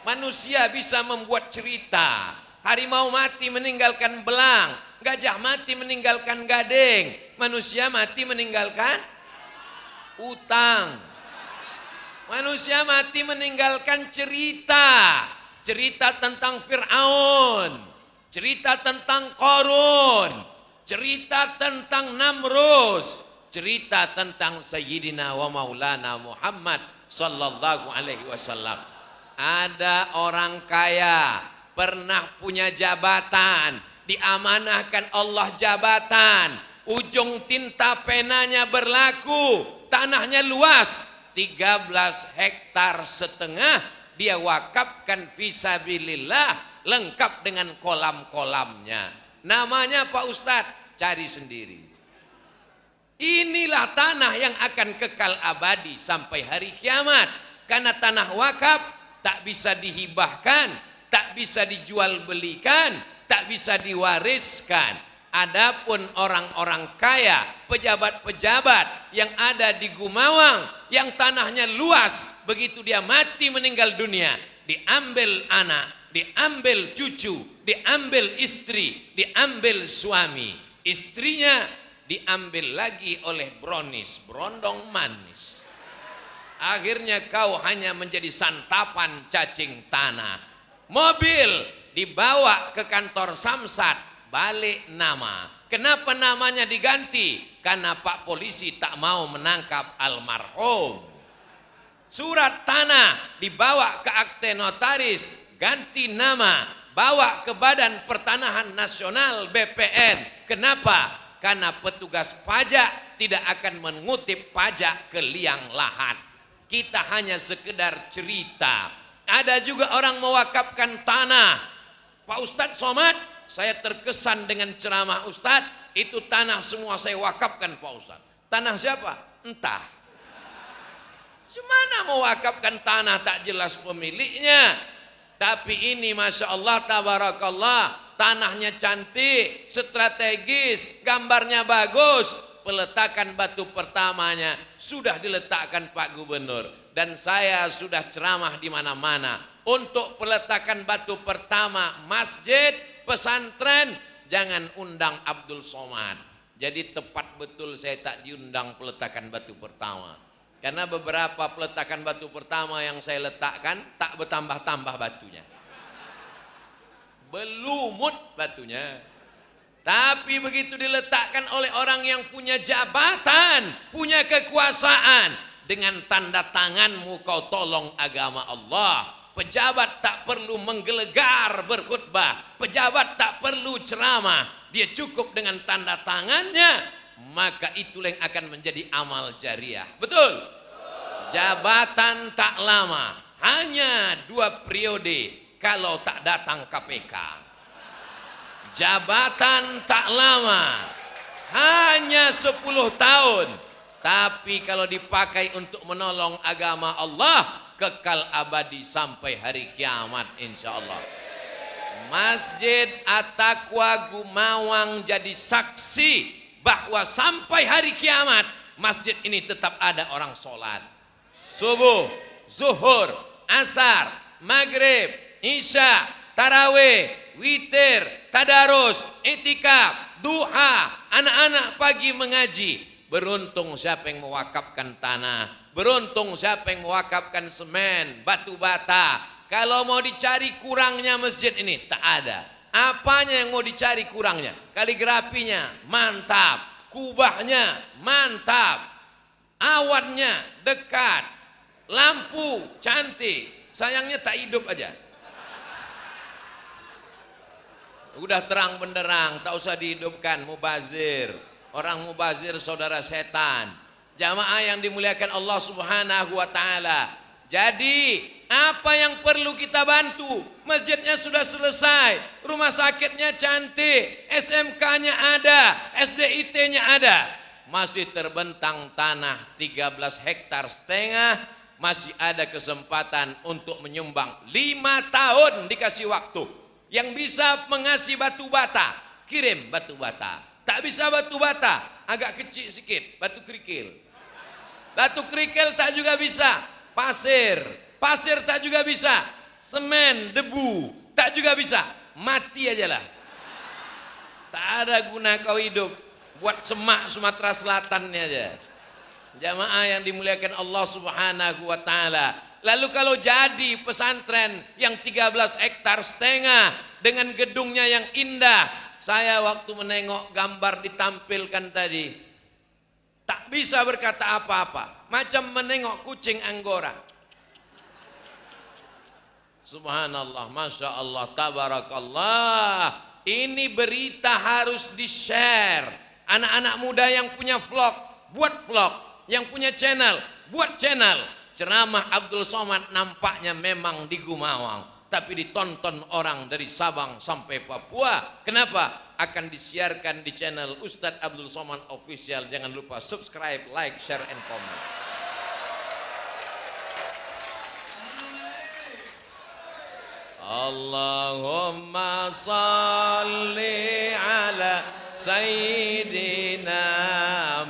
Manusia bisa membuat cerita. Harimau mati meninggalkan belang, gajah mati meninggalkan gading, manusia mati meninggalkan utang. Manusia mati meninggalkan cerita. Cerita tentang Fir'aun, cerita tentang Qarun, cerita tentang Namrus, cerita tentang Sayyidina wa Maulana Muhammad sallallahu alaihi wasallam. Ada orang kaya, pernah punya jabatan, diamanahkan Allah jabatan, ujung tinta penanya berlaku, tanahnya luas, 13 hektar setengah, dia wakafkan fisabilillah, lengkap dengan kolam-kolamnya. Namanya Pak Ustadz, cari sendiri. Inilah tanah yang akan kekal abadi sampai hari kiamat. Karena tanah wakaf tak bisa dihibahkan, tak bisa dijual belikan, tak bisa diwariskan. Adapun orang-orang kaya, pejabat-pejabat yang ada di Gumawang, yang tanahnya luas, begitu dia mati meninggal dunia, diambil anak, diambil cucu, diambil istri, diambil suami, istrinya diambil lagi oleh bronis, berondong manis. Akhirnya kau hanya menjadi santapan cacing tanah. Mobil dibawa ke kantor Samsat, balik nama. Kenapa namanya diganti? Karena Pak Polisi tak mau menangkap almarhum. Surat tanah dibawa ke akte notaris, ganti nama, bawa ke Badan Pertanahan Nasional BPN. Kenapa? Karena petugas pajak tidak akan mengutip pajak ke liang lahat. Kita hanya sekedar cerita. Ada juga orang mewakafkan tanah. Pak Ustadz Somad, saya terkesan dengan ceramah Ustadz. Itu tanah semua saya wakafkan Pak Ustadz. Tanah siapa? Entah. Gimana mewakafkan tanah tak jelas pemiliknya. Tapi ini Masya Allah tabarakallah, tanahnya cantik, strategis, gambarnya bagus. Peletakan batu pertamanya sudah diletakkan Pak Gubernur, dan saya sudah ceramah di mana-mana untuk peletakan batu pertama masjid pesantren. Jangan undang Abdul Somad. Jadi tepat betul saya tak diundang peletakan batu pertama, karena beberapa peletakan batu pertama yang saya letakkan tak bertambah-tambah batunya, belumut batunya. Tapi begitu diletakkan oleh orang yang punya jabatan, punya kekuasaan, dengan tanda tanganmu kau tolong agama Allah. Pejabat tak perlu menggelegar berkhutbah, pejabat tak perlu ceramah, dia cukup dengan tanda tangannya, maka itulah yang akan menjadi amal jariah. Betul? Jabatan tak lama, hanya 2 periode kalau tak datang KPK. Jabatan tak lama, hanya 10 tahun, tapi kalau dipakai untuk menolong agama Allah, kekal abadi sampai hari kiamat insya Allah. Masjid At-Taqwa Gumawang jadi saksi bahwa sampai hari kiamat masjid ini tetap ada orang sholat subuh, zuhur, asar, maghrib, isya, tarawih, witir, tadarus, itikaf, duha, anak-anak pagi mengaji. Beruntung siapa yang mewakafkan tanah, beruntung siapa yang mewakafkan semen, batu bata. Kalau mau dicari kurangnya masjid ini, tak ada. Apanya yang mau dicari kurangnya? Kaligrafinya mantap, kubahnya mantap, awannya dekat, lampu cantik, sayangnya tak hidup aja. Udah terang benderang, tak usah dihidupkan, mubazir. Orang mubazir saudara setan. Jamaah yang dimuliakan Allah Subhanahu wa taala. Jadi, apa yang perlu kita bantu? Masjidnya sudah selesai, rumah sakitnya cantik, SMK-nya ada, SDIT-nya ada. Masih terbentang tanah 13,5 hektar, masih ada kesempatan untuk menyumbang. 5 tahun dikasih waktu. Yang bisa mengasih batu bata, kirim batu bata. Tak bisa batu bata, agak kecil sedikit, batu kerikil. Batu kerikil tak juga bisa, pasir tak juga bisa, semen, debu tak juga bisa, mati aja lah. Tak ada guna kau hidup, buat semak Sumatera Selatannya aja. Jamaah yang dimuliakan Allah Subhanahu wa taala. Lalu kalau jadi pesantren yang 13,5 hektar dengan gedungnya yang indah, saya waktu menengok gambar ditampilkan tadi, tak bisa berkata apa-apa, macam menengok kucing Anggora. Subhanallah, Masya Allah, Tabarakallah. Ini berita harus di-share. Anak-anak muda yang punya vlog, buat vlog. Yang punya channel, buat channel. Ceramah Abdul Somad nampaknya memang di Gumawang, tapi ditonton orang dari Sabang sampai Papua. Kenapa? Akan disiarkan di channel Ustadz Abdul Somad Official. Jangan lupa subscribe, like, share, and comment. Allahumma salli ala Sayyidina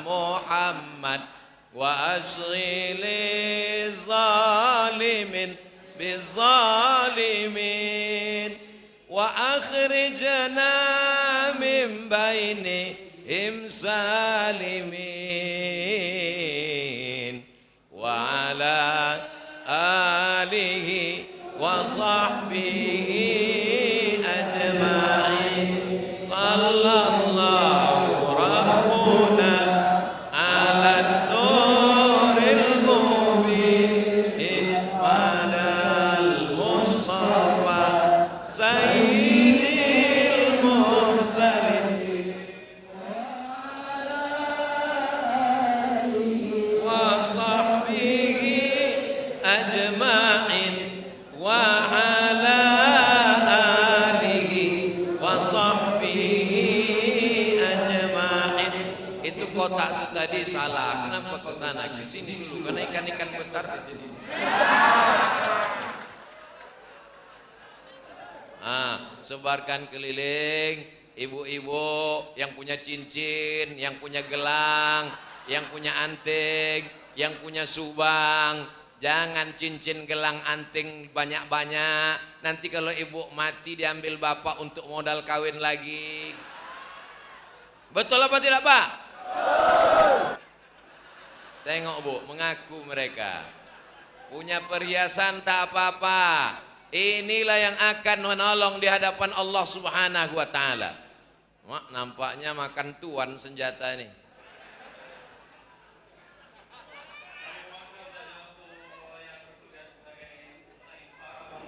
Muhammad wa ashghili zalimin bizalimin wa akhrijna min bainihim salimin wa ala alihi wa sahbihi ajma'in. Sallallahu rabbuna ala nuril mubin madal mustafa sayyidil mursalin wa sahbihi ajma'in wa ala alihi wa sahbihi ajma'in. Itu kotak itu tadi salah. Kenapa ke sana ke sini dulu? Karena ikan-ikan besar di sini. Sebarkan keliling, ibu-ibu yang punya cincin, yang punya gelang, yang punya anting, yang punya subang. Jangan cincin, gelang, anting banyak-banyak. Nanti kalau ibu mati diambil bapak untuk modal kawin lagi. Betul apa tidak, Pak? Tengok Bu, mengaku mereka punya perhiasan tak apa-apa. Inilah yang akan menolong di hadapan Allah Subhanahu wa taala. Mak, nampaknya makan tuan senjata ini.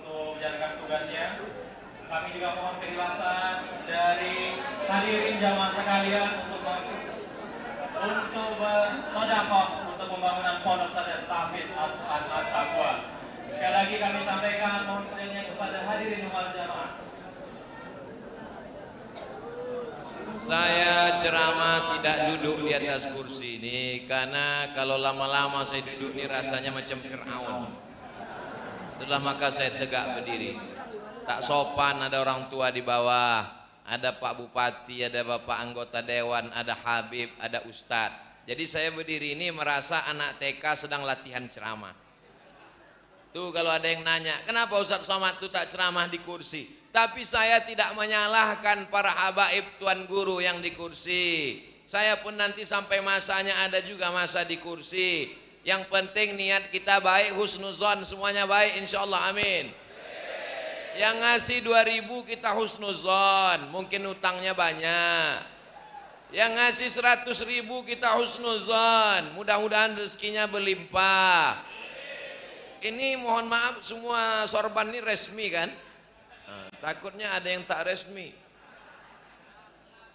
Untuk menjalankan tugasnya, kami juga mohon keikhlasan dari hadirin jamaah sekalian untuk bersedekah untuk pembangunan pondok pesantren Tahfiz Al-Quran At-Taqwa. Sekali lagi kami sampaikan mohon kesediaannya kepada hadirin wal jamaah. Saya ceramah tidak duduk di atas kursi ini karena kalau lama-lama saya duduk ini rasanya macam Fir'aun. Itulah maka saya tegak berdiri. Tak sopan ada orang tua di bawah, ada Pak Bupati, ada Bapak anggota dewan, ada Habib, ada Ustadz. Jadi saya berdiri ini merasa anak TK sedang latihan ceramah. Tuh kalau ada yang nanya, kenapa Ustadz Somad tuh tak ceramah di kursi? Tapi saya tidak menyalahkan para habaib tuan guru yang di kursi. Saya pun nanti sampai masanya ada juga masa di kursi. Yang penting niat kita baik, husnuzon, semuanya baik insyaallah, amin. Yang ngasih 2.000 kita husnuzon, mungkin utangnya banyak. Yang ngasih 100.000 kita husnuzon, mudah-mudahan rezekinya berlimpah. Ini mohon maaf semua sorban ini resmi kan? Takutnya ada yang tak resmi.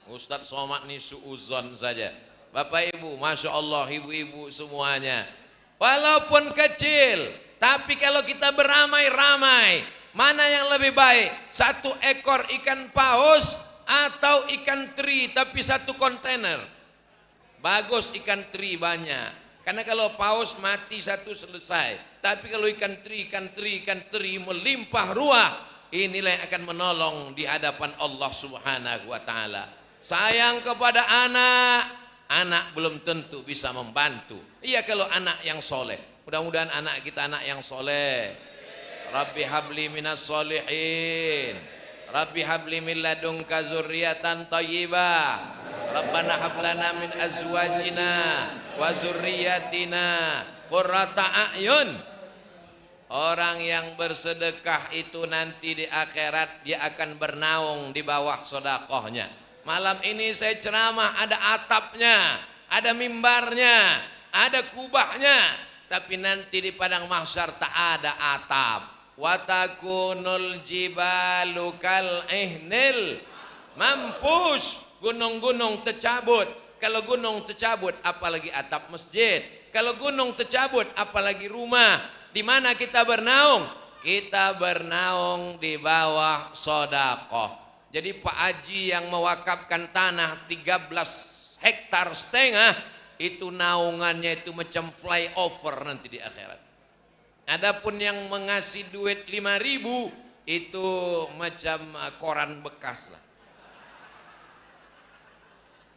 Ustadz Somad ini suuzon saja. Bapak ibu, masya Allah, ibu-ibu semuanya. Walaupun kecil, tapi kalau kita beramai-ramai, mana yang lebih baik? 1 ekor ikan paus atau ikan teri tapi 1 kontainer? Bagus ikan teri banyak. Karena kalau paus mati 1 selesai. Tapi kalau ikan teri melimpah ruah, inilah yang akan menolong di hadapan Allah Subhanahu wa taala. Sayang kepada anak belum tentu bisa membantu. Iya kalau anak yang soleh. Mudah-mudahan anak kita anak yang soleh. Rabbi habli minas solihin. Rabbi habli min ladunka zurriyatan thayyibah. Rabbana hab lana min azwajina wa zurriyyatina qurrata a'yun. Orang yang bersedekah itu nanti di akhirat dia akan bernaung di bawah sedekahnya. Malam ini saya ceramah ada atapnya, ada mimbarnya, ada kubahnya, tapi nanti di padang mahsyar tak ada atap. Wa takunul jibalu kal ihnil mamfush. Gunung-gunung tercabut. Kalau gunung tercabut apalagi atap masjid. Kalau gunung tercabut apalagi rumah. Di mana kita bernaung? Kita bernaung di bawah sedekah. Jadi Pak Haji yang mewakafkan tanah 13 hektar setengah itu naungannya itu macam flyover nanti di akhirat. Adapun yang mengasih duit 5.000 itu macam koran bekas lah.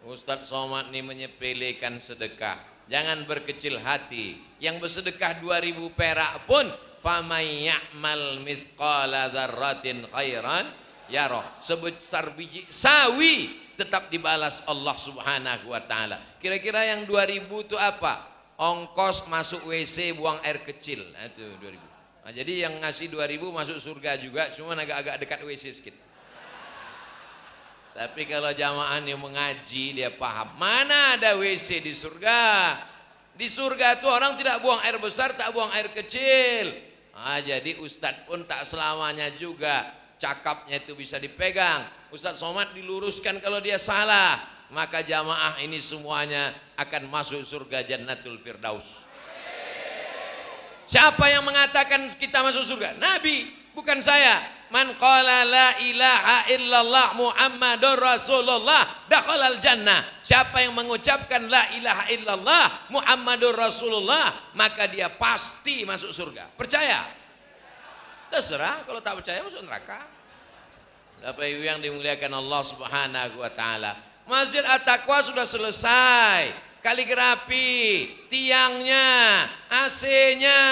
Ustadz Somad ini menyepelekan sedekah. Jangan berkecil hati. Yang bersedekah 2.000 perak pun famay ya'mal mithqala dzarratin khairan yarah. Sebesar biji sawi tetap dibalas Allah Subhanahu wa taala. Kira-kira yang 2.000 itu apa? Ongkos masuk WC buang air kecil. Nah, itu 2.000. Nah, jadi yang ngasih 2.000 masuk surga juga, cuma agak-agak dekat WC sedikit. Tapi kalau jamaah yang mengaji dia paham, mana ada WC di surga? Di surga itu orang tidak buang air besar, tak buang air kecil. Nah, jadi Ustadz pun tak selamanya juga cakapnya itu bisa dipegang. Ustadz Somad diluruskan kalau dia salah, maka jamaah ini semuanya akan masuk surga Jannatul Firdaus. Siapa yang mengatakan kita masuk surga? Nabi, bukan saya. Man qala la ilaha illallah Muhammadur Rasulullah dakhalal jannah. Siapa yang mengucapkan la ilaha illallah Muhammadur Rasulullah, maka dia pasti masuk surga. Percaya? Terserah, kalau tak percaya masuk neraka. Bapak Ibu yang dimuliakan Allah Subhanahu wa taala. Masjid At-Taqwa sudah selesai. Kaligrafi, tiangnya, AC-nya,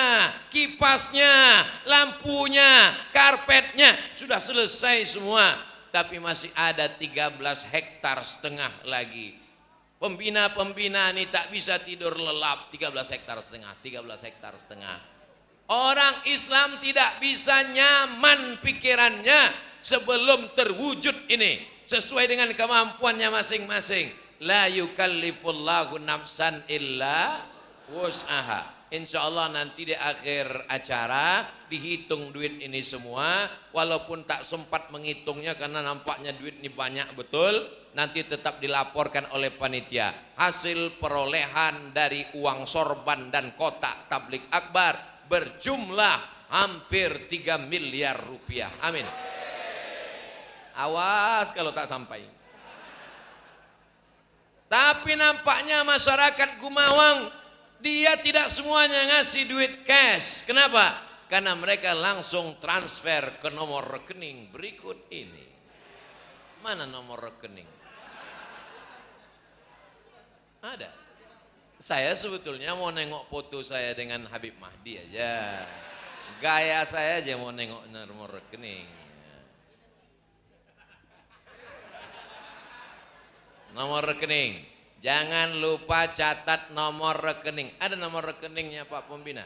kipasnya, lampunya, karpetnya sudah selesai semua. Tapi masih ada 13 hektar setengah lagi. Pembina-pembina ini tak bisa tidur lelap. 13 hektar setengah. Orang Islam tidak bisa nyaman pikirannya sebelum terwujud ini sesuai dengan kemampuannya masing-masing. La yukallifullahu nafsan illa wus'aha. Insya Allah nanti di akhir acara dihitung duit ini semua, walaupun tak sempat menghitungnya karena nampaknya duit ini banyak betul, nanti tetap dilaporkan oleh panitia hasil perolehan dari uang sorban dan kotak tablik akbar berjumlah hampir 3 miliar rupiah. Amin. Awas kalau tak sampai. Tapi nampaknya masyarakat Gumawang dia tidak semuanya ngasih duit cash. Kenapa? Karena mereka langsung transfer ke nomor rekening berikut ini. Mana nomor rekening? Ada. Saya sebetulnya mau nengok foto saya dengan Habib Mahdi aja. Gaya saya aja mau nengok nomor rekening. Nomor rekening, jangan lupa catat nomor rekening. Ada nomor rekeningnya Pak Pembina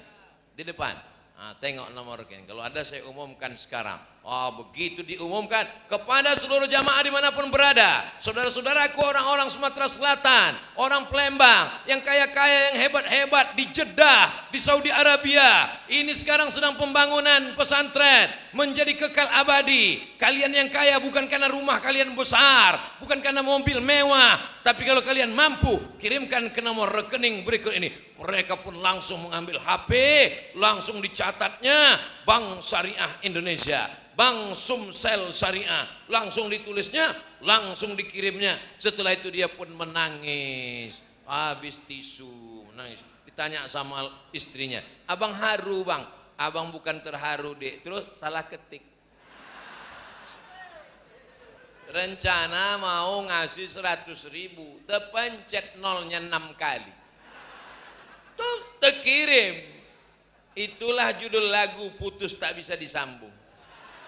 di depan. Nah, tengok nomor rekening. Kalau ada saya umumkan sekarang. Oh, begitu diumumkan kepada seluruh jamaah dimanapun berada, saudara-saudaraku orang-orang Sumatera Selatan, orang Palembang, yang kaya-kaya, yang hebat-hebat di Jeddah, di Saudi Arabia. Ini sekarang sedang pembangunan pesantren menjadi kekal abadi. Kalian yang kaya bukan karena rumah kalian besar, bukan karena mobil mewah, tapi kalau kalian mampu kirimkan ke nomor rekening berikut ini. Mereka pun langsung mengambil HP, langsung dicatatnya Bank Syariah Indonesia, Bank Sumsel Syariah, langsung ditulisnya, langsung dikirimnya. Setelah itu dia pun menangis, habis tisu, menangis. Ditanya sama istrinya, abang haru bang? Abang bukan terharu dek, terus salah ketik. Rencana mau ngasih 100.000, terpencet nolnya 6 kali. Tuh terkirim. Itulah judul lagu Putus Tak Bisa Disambung.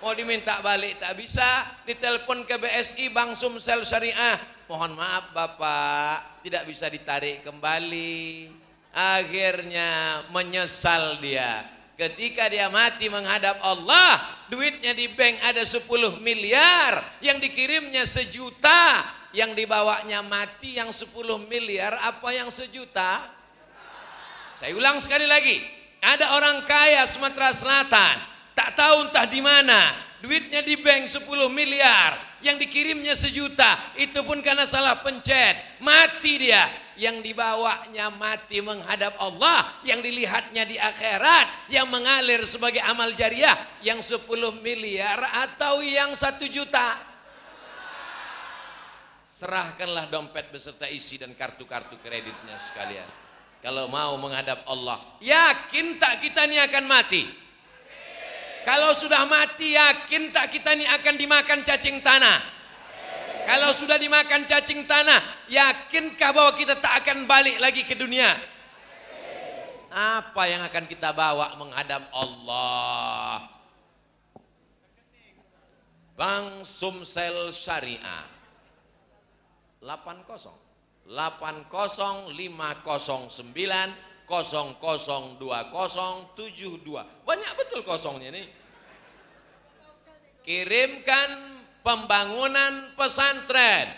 Mau diminta balik tak bisa, ditelepon ke BSI Bank Sumsel Syariah. Mohon maaf Bapak, tidak bisa ditarik kembali. Akhirnya menyesal dia. Ketika dia mati menghadap Allah, duitnya di bank ada 10 miliar, yang dikirimnya 1 juta, yang dibawanya mati yang 10 miliar, apa yang 1 juta? Saya ulang sekali lagi, ada orang kaya Sumatera Selatan, tak tahu entah di mana, duitnya di bank 10 miliar, yang dikirimnya 1 juta, itu pun karena salah pencet, mati dia. Yang dibawanya mati menghadap Allah, yang dilihatnya di akhirat, yang mengalir sebagai amal jariah, yang 10 miliar atau yang 1 juta. Serahkanlah dompet beserta isi dan kartu-kartu kreditnya sekalian. Kalau mau menghadap Allah, yakin tak kita ini akan mati? Kalau sudah mati, yakin tak kita ini akan dimakan cacing tanah? Kalau sudah dimakan cacing tanah, yakinkah bahwa kita tak akan balik lagi ke dunia? Apa yang akan kita bawa menghadap Allah? Bank Sumsel Syariah 80-509-0020-72. Banyak betul kosongnya nih. Kirimkan pembangunan pesantren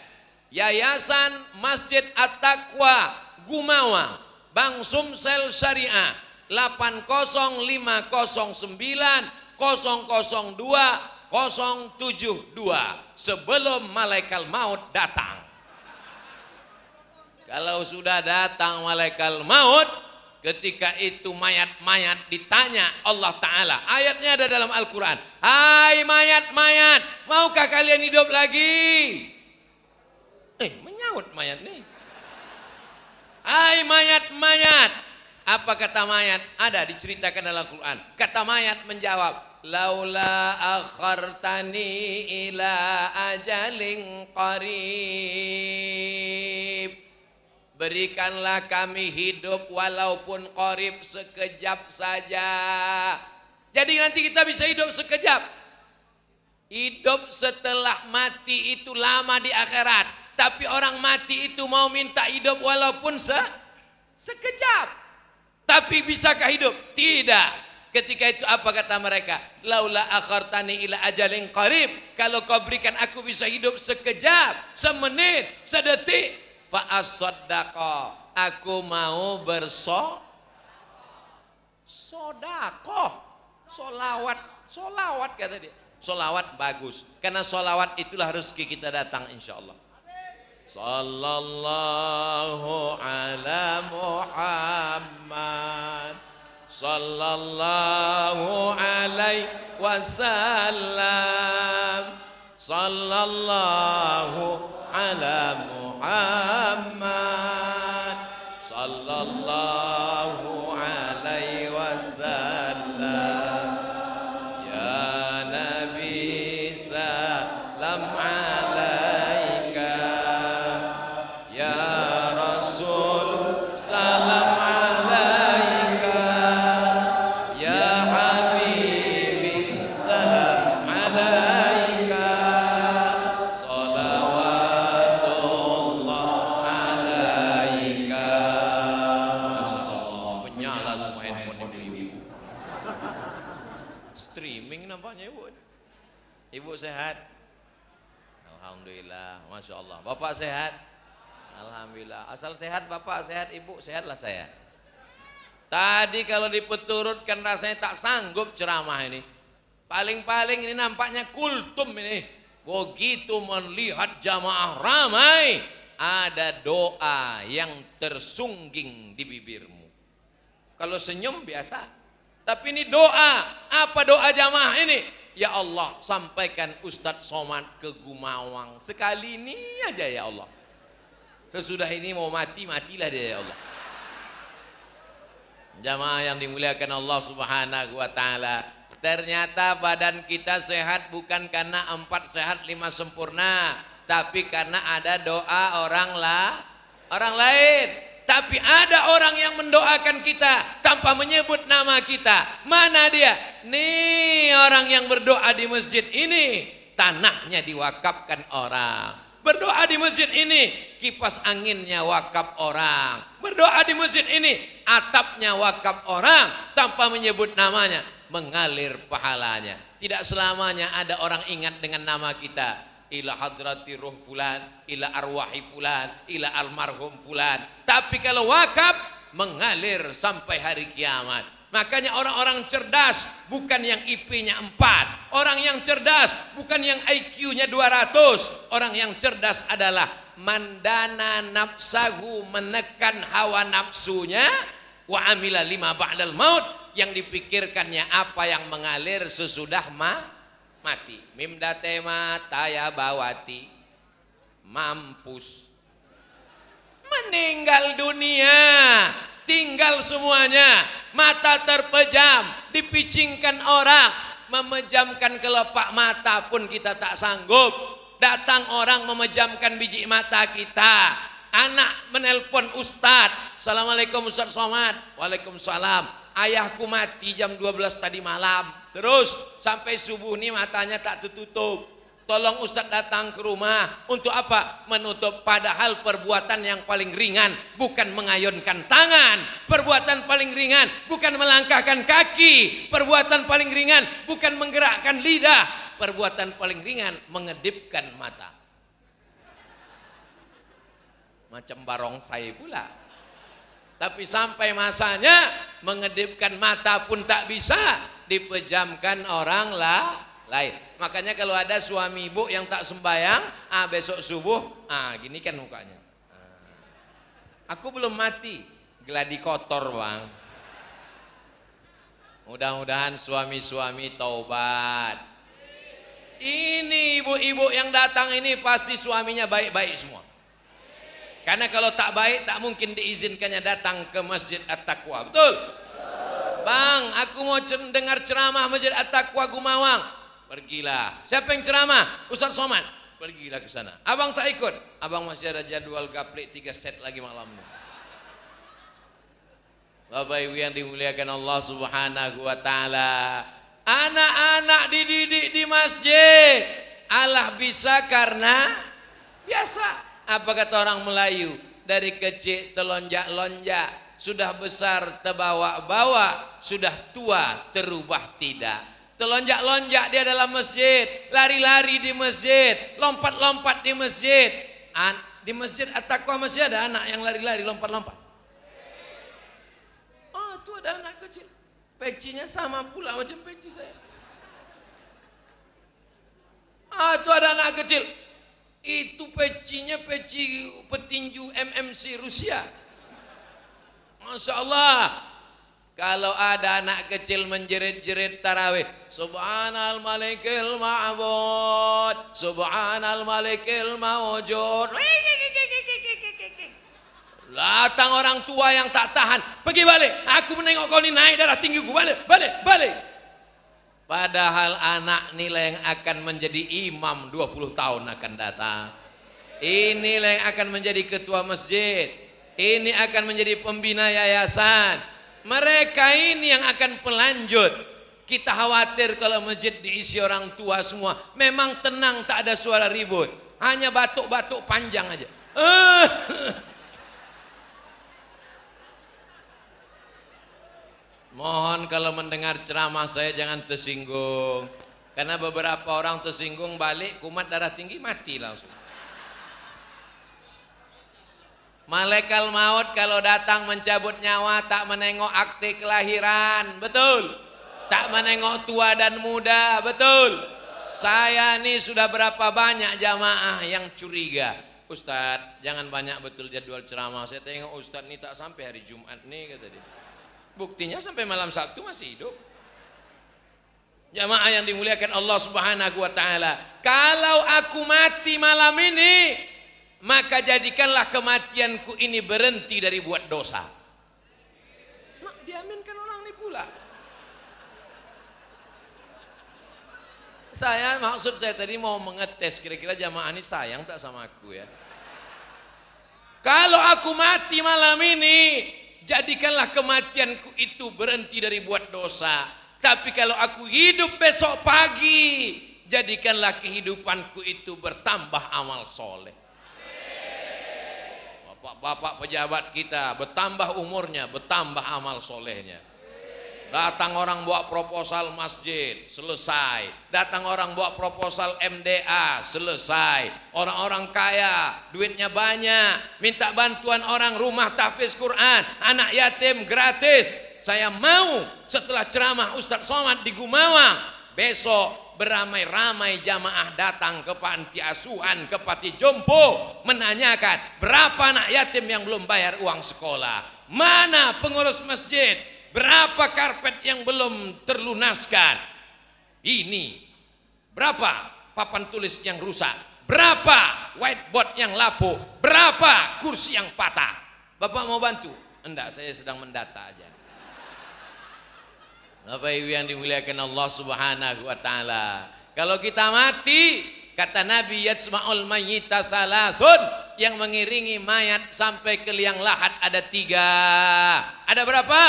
Yayasan Masjid At-Taqwa Gumawang, Bank Sumsel Syariah 80-509-0020-72 sebelum malaikat maut datang. Kalau sudah datang malaikat maut, ketika itu mayat-mayat ditanya Allah Ta'ala. Ayatnya ada dalam Al-Quran. Hai mayat-mayat, maukah kalian hidup lagi? Menyaut mayat nih. Hai mayat-mayat. Apa kata mayat? Ada diceritakan dalam Al-Quran. Kata mayat menjawab, laula akhartani ila ajalin qarib. Berikanlah kami hidup walaupun qarib, sekejap saja. Jadi nanti kita bisa hidup sekejap. Hidup setelah mati itu lama di akhirat. Tapi orang mati itu mau minta hidup walaupun sekejap. Tapi bisakah hidup? Tidak. Ketika itu apa kata mereka? Laula akhartani ila ajalin qarib. Kalau kau berikan aku bisa hidup sekejap, semenit, sedetik. Fa as-saddaqa. Aku mau bersodakoh. Solawat kata dia. Solawat bagus. Karena solawat itulah rezeki kita datang insya Allah. Sallallahu ala Muhammad sallallahu alaihi wasallam sallallahu ala Muhammad sallallahu alaihi wasallam ya Nabi salam alaika ya Rasul salam alaika ya Habibi salam alaika salawatullah alaika. Masya Allah, menyala semua handphone ibu-ibu. Streaming nampaknya ibu. Ibu sehat? Alhamdulillah, Masya Allah. Bapak sehat? Alhamdulillah. Asal sehat Bapak, sehat Ibu, sehatlah saya. Tadi kalau dipeturutkan rasanya tak sanggup ceramah ini. Paling-paling ini nampaknya kultum ini. Begitu melihat jamaah ramai, ada doa yang tersungging di bibirmu. Kalau senyum biasa, tapi ini doa. Apa doa jamaah ini? Ya Allah, sampaikan Ustadz Somad ke Gumawang sekali ini aja ya Allah. Sesudah ini mau mati, matilah dia ya Allah. Jamaah yang dimuliakan Allah Subhanahu wa taala. Ternyata badan kita sehat bukan karena 4 sehat 5 sempurna, tapi karena ada doa orang lain. Tapi ada orang yang mendoakan kita tanpa menyebut nama kita. Mana dia? Nih orang yang berdoa di masjid ini, tanahnya diwakafkan orang. Berdoa di masjid ini, kipas anginnya wakaf orang. Berdoa di masjid ini, atapnya wakaf orang tanpa menyebut namanya, mengalir pahalanya. Tidak selamanya ada orang ingat dengan nama kita. Ila hadrati ruh fulan, ila arwahi fulan, ila almarhum fulan. Tapi kalau wakaf mengalir sampai hari kiamat. Makanya orang-orang cerdas bukan yang IP-nya 4. Orang yang cerdas bukan yang IQ-nya 200. Orang yang cerdas adalah mandana nafsahu, menekan hawa nafsunya, wa amila lima ba'dal maut, yang dipikirkannya apa yang mengalir sesudah mati. Mimda tema taya bawati, mampus, meninggal dunia, tinggal semuanya, mata terpejam, dipicingkan orang, memejamkan kelopak mata pun kita tak sanggup. Datang orang memejamkan biji mata kita. Anak menelpon Ustadz, Assalamualaikum Ustadz Somad. Waalaikumsalam. Ayahku mati jam 12 tadi malam. Terus sampai subuh ini matanya tak tertutup. Tolong Ustadz datang ke rumah. Untuk apa? Menutup. Padahal perbuatan yang paling ringan bukan mengayunkan tangan. Perbuatan paling ringan bukan melangkahkan kaki. Perbuatan paling ringan bukan menggerakkan lidah. Perbuatan paling ringan mengedipkan mata. Macam barongsai pula. Tapi sampai masanya mengedipkan mata pun tak bisa, dipejamkan orang lain. Makanya kalau ada suami ibu yang tak sembahyang, besok subuh, gini kan mukanya. Aku belum mati, gladi kotor bang. Mudah-mudahan suami-suami taubat. Ini ibu-ibu yang datang ini pasti suaminya baik-baik semua. Karena kalau tak baik tak mungkin diizinkannya datang ke Masjid At-Taqwa. Betul? Bang, aku mau dengar ceramah Masjid At-Taqwa Gumawang. Pergilah. Siapa yang ceramah? Ustadz Somad. Pergilah ke sana. Abang tak ikut. Abang masih ada jadwal gaplek 3 set lagi malam ini. Bapak Ibu yang dimuliakan Allah Subhanahu wa taala. Anak-anak dididik di masjid. Allah bisa karena biasa. Apa kata orang Melayu? Dari kecil telonjak-lonjak, sudah besar terbawa-bawa, sudah tua terubah tidak. Terlonjak-lonjak dia dalam masjid, lari-lari di masjid, lompat-lompat di masjid. Di masjid At-Taqwa masih ada anak yang lari-lari, lompat-lompat. Oh, itu ada anak kecil. Pecinya sama pula macam peci saya. Ah, itu ada anak kecil. Itu pecinya peci petinju MMC Rusia. Masya Allah. Kalau ada anak kecil menjerit-jerit tarawih, Subhanal Malikil Ma'bud, Subhanal Malikil Mawjud. Datang orang tua yang tak tahan, pergi balik. Aku menengok kau ni naik darah tinggi ku, balik. Padahal anak nilai yang akan menjadi imam 20 tahun akan datang. Inilah yang akan menjadi ketua masjid. Ini akan menjadi pembina yayasan. Mereka ini yang akan pelanjut. Kita khawatir kalau masjid diisi orang tua semua. Memang tenang, tak ada suara ribut. Hanya batuk-batuk panjang aja. Mohon kalau mendengar ceramah saya jangan tersinggung. Karena beberapa orang tersinggung balik kumat darah tinggi mati langsung. Malaikat maut kalau datang mencabut nyawa tak menengok akte kelahiran, betul? Tak menengok tua dan muda, betul? Saya nih sudah berapa banyak jamaah yang curiga. Ustadz, jangan banyak betul jadwal ceramah. Saya tengok Ustadz nih tak sampai hari Jumat nih, kata dia. Buktinya sampai malam Sabtu masih hidup. Jamaah yang dimuliakan Allah Subhanahu wa taala. Kalau aku mati malam ini, maka jadikanlah kematianku ini berhenti dari buat dosa. Mak, diaminkan orang ini pula. Maksud saya tadi mau mengetes kira-kira jamaah ini sayang tak sama aku ya. Kalau aku mati malam ini, jadikanlah kematianku itu berhenti dari buat dosa. Tapi kalau aku hidup besok pagi, jadikanlah kehidupanku itu bertambah amal soleh. Bapak-bapak pejabat kita bertambah umurnya, bertambah amal solehnya. Datang orang bawa proposal masjid, selesai. Datang orang bawa proposal MDA, selesai. Orang-orang kaya, duitnya banyak, minta bantuan orang rumah tahfiz Quran, anak yatim gratis. Saya mau setelah ceramah Ustadz Somad di Gumawang, besok beramai-ramai jamaah datang ke panti asuhan, ke panti jompo, menanyakan berapa anak yatim yang belum bayar uang sekolah, mana pengurus masjid, berapa karpet yang belum terlunaskan, ini berapa papan tulis yang rusak, berapa whiteboard yang lapuk, berapa kursi yang patah. Bapak mau bantu? Enggak, saya sedang mendata aja. Bapak Ibu yang dimuliakan Allah Subhanahu wa taala. Kalau kita mati, kata Nabi yatsma'ul mayyita salasun, yang mengiringi mayat sampai ke liang lahat ada 3. Ada berapa?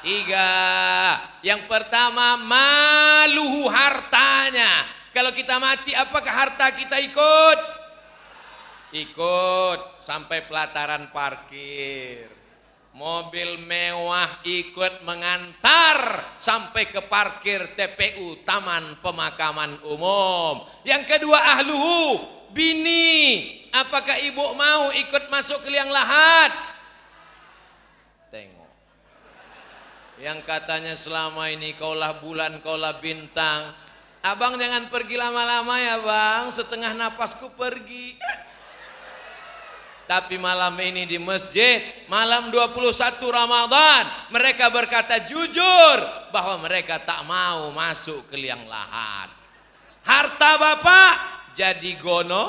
3. Yang pertama maluhu, hartanya. Kalau kita mati apakah harta kita ikut? Ikut sampai pelataran parkir. Mobil mewah ikut mengantar sampai ke parkir TPU Taman Pemakaman Umum. Yang kedua ahluhu, bini. Apakah ibu mau ikut masuk ke liang lahat? Tengok. Yang katanya selama ini kaulah bulan, kaulah bintang. Abang jangan pergi lama-lama ya bang, setengah napasku pergi. Tapi malam ini di masjid, malam 21 Ramadan, mereka berkata jujur bahwa mereka tak mau masuk ke liang lahat. Harta bapak jadi gono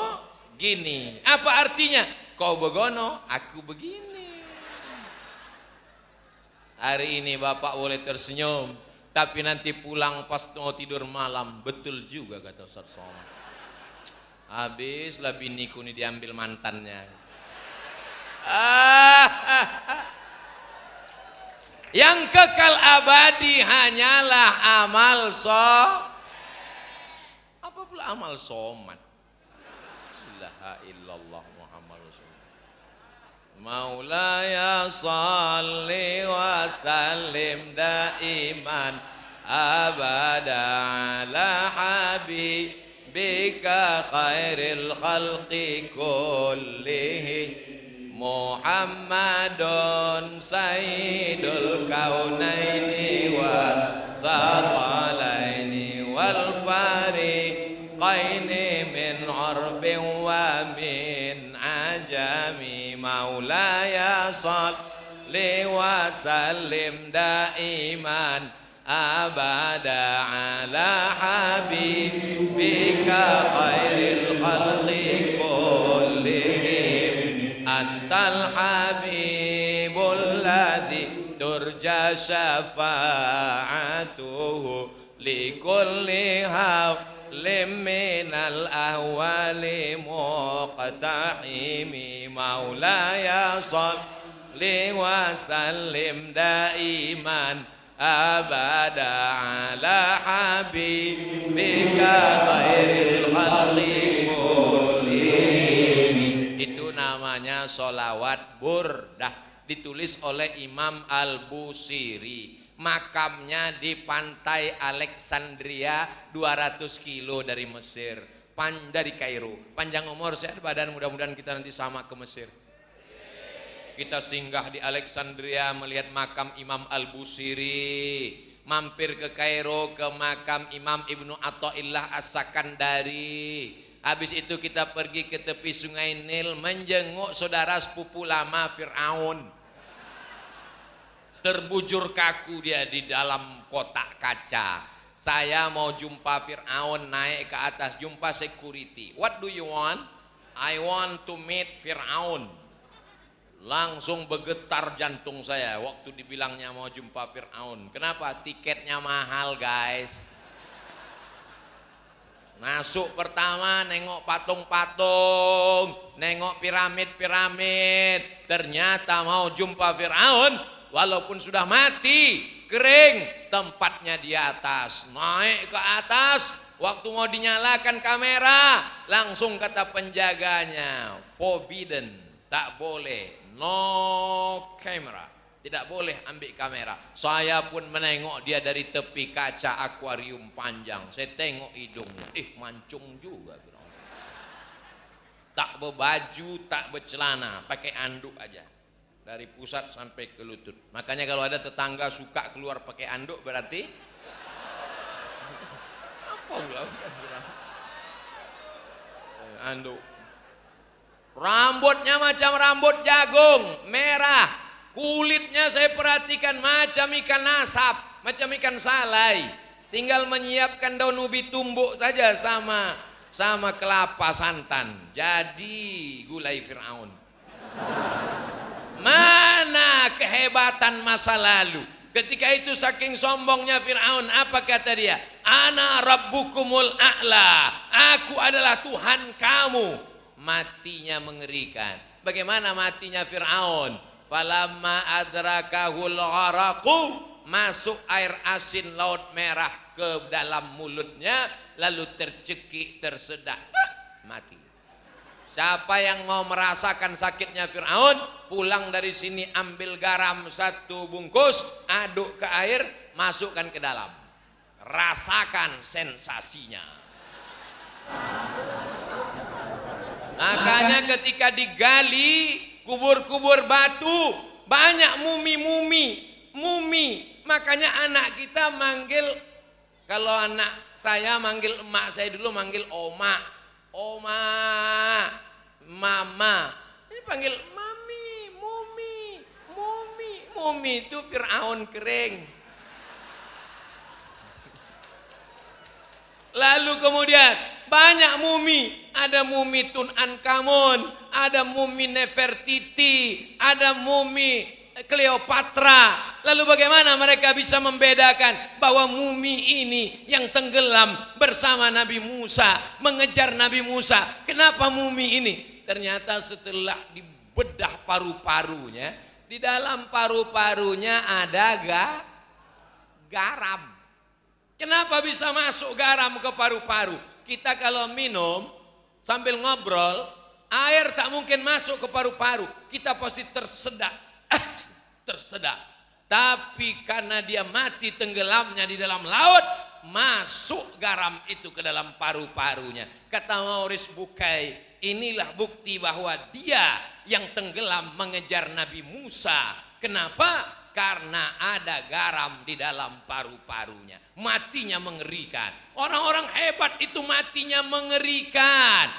gini. Apa artinya? Kau begono, aku begini. Hari ini bapak boleh tersenyum, tapi nanti pulang pas mau tidur malam, betul juga kata Ustaz Somad. Habislah biniku ini diambil mantannya. Yang kekal abadi hanyalah amal apa pula amal somat. La ilaha illallah Muhammad Rasulullah. Maulaya salli wa sallim daiman abada ala habibika khairil khalqi kullihi Muhammadun sayyidul kaunaini wa thaqalaini wal fariqaini min urbin wa min ajami maulaya salli wa sallim daiman abada ala habibika khairil khalqi kullihim antal habibul ladzi turja syafa'atuhu likulli hawlim minal ahwali muqtahimi maulaya salli wa sallim daiman abada ala habibika khairil khalqi kullihim. Itu namanya sholawat burdah, ditulis oleh Imam Al-Busiri. Makamnya di pantai Alexandria 200 kilo dari Mesir, dari Kairo. Panjang umur sehat badan, mudah-mudahan kita nanti sama ke Mesir. Kita singgah di Alexandria melihat makam Imam Al-Busiri, mampir ke Kairo ke makam Imam Ibnu Athaillah As-Sakandari. Habis itu kita pergi ke tepi sungai Nil menjenguk saudara sepupu lama Fir'aun. Terbujur kaku dia di dalam kotak kaca. Saya mau jumpa Fir'aun, naik ke atas, jumpa security. What do you want? I want to meet Fir'aun. Langsung bergetar jantung saya waktu dibilangnya mau jumpa Fir'aun. Kenapa? Tiketnya mahal guys. Masuk pertama nengok patung-patung, nengok piramid-piramid. Ternyata mau jumpa Fir'aun, walaupun sudah mati, kering, tempatnya di atas. Naik ke atas, waktu mau dinyalakan kamera, langsung kata penjaganya, forbidden, tak boleh, no camera, tidak boleh ambil kamera. Saya pun menengok dia dari tepi kaca akuarium panjang. Saya tengok hidungnya, mancung juga. Tak berbaju, tak bercelana, pakai anduk aja. Dari pusat sampai ke lutut. Makanya kalau ada tetangga suka keluar pakai anduk berarti apa pula? Anduk. Rambutnya macam rambut jagung, merah. Kulitnya saya perhatikan macam ikan asap, macam ikan salai. Tinggal menyiapkan daun ubi tumbuk saja sama kelapa santan. Jadi gulai Fir'aun. Mana kehebatan masa lalu? Ketika itu saking sombongnya Fir'aun, apa kata dia? Ana rabbukumul a'la. Aku adalah Tuhan kamu. Matinya mengerikan. Bagaimana matinya Fir'aun? Falamma adrakahul gharaqu, masuk air asin laut merah ke dalam mulutnya, lalu tercekik, tersedak, mati. Siapa yang mau merasakan sakitnya Fir'aun, pulang dari sini ambil garam 1 bungkus, aduk ke air, masukkan ke dalam. Rasakan sensasinya. Makanya ketika digali kubur-kubur batu, banyak mumi. Makanya anak kita manggil, kalau anak saya manggil emak saya dulu manggil oma, mama. Ini panggil mami, mumi itu Fir'aun kering. Lalu kemudian banyak mumi, ada mumi Tutankhamun, ada mumi Nefertiti, ada mumi Cleopatra. Lalu bagaimana mereka bisa membedakan bahwa mumi ini yang tenggelam bersama Nabi Musa, mengejar Nabi Musa? Kenapa mumi ini? Ternyata setelah dibedah paru-parunya, di dalam paru-parunya ada garam. Kenapa bisa masuk garam ke paru-paru? Kita kalau minum sambil ngobrol, Air tak mungkin masuk ke paru-paru. Kita pasti tersedak. Tersedak. Tapi karena dia mati tenggelamnya di dalam laut, masuk garam itu ke dalam paru-parunya. Kata Maurice Bucaille, inilah bukti bahwa dia yang tenggelam mengejar Nabi Musa. Kenapa? Karena ada garam di dalam paru-parunya. Matinya mengerikan. Orang-orang hebat itu matinya mengerikan.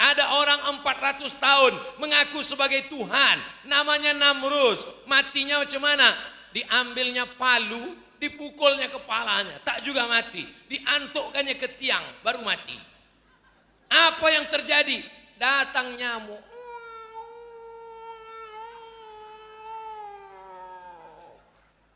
Ada orang 400 tahun mengaku sebagai Tuhan. Namanya Namrus. Matinya macam mana? Diambilnya palu, dipukulnya kepalanya. Tak juga mati. Diantukkannya ke tiang, baru mati. Apa yang terjadi? Datang nyamuk.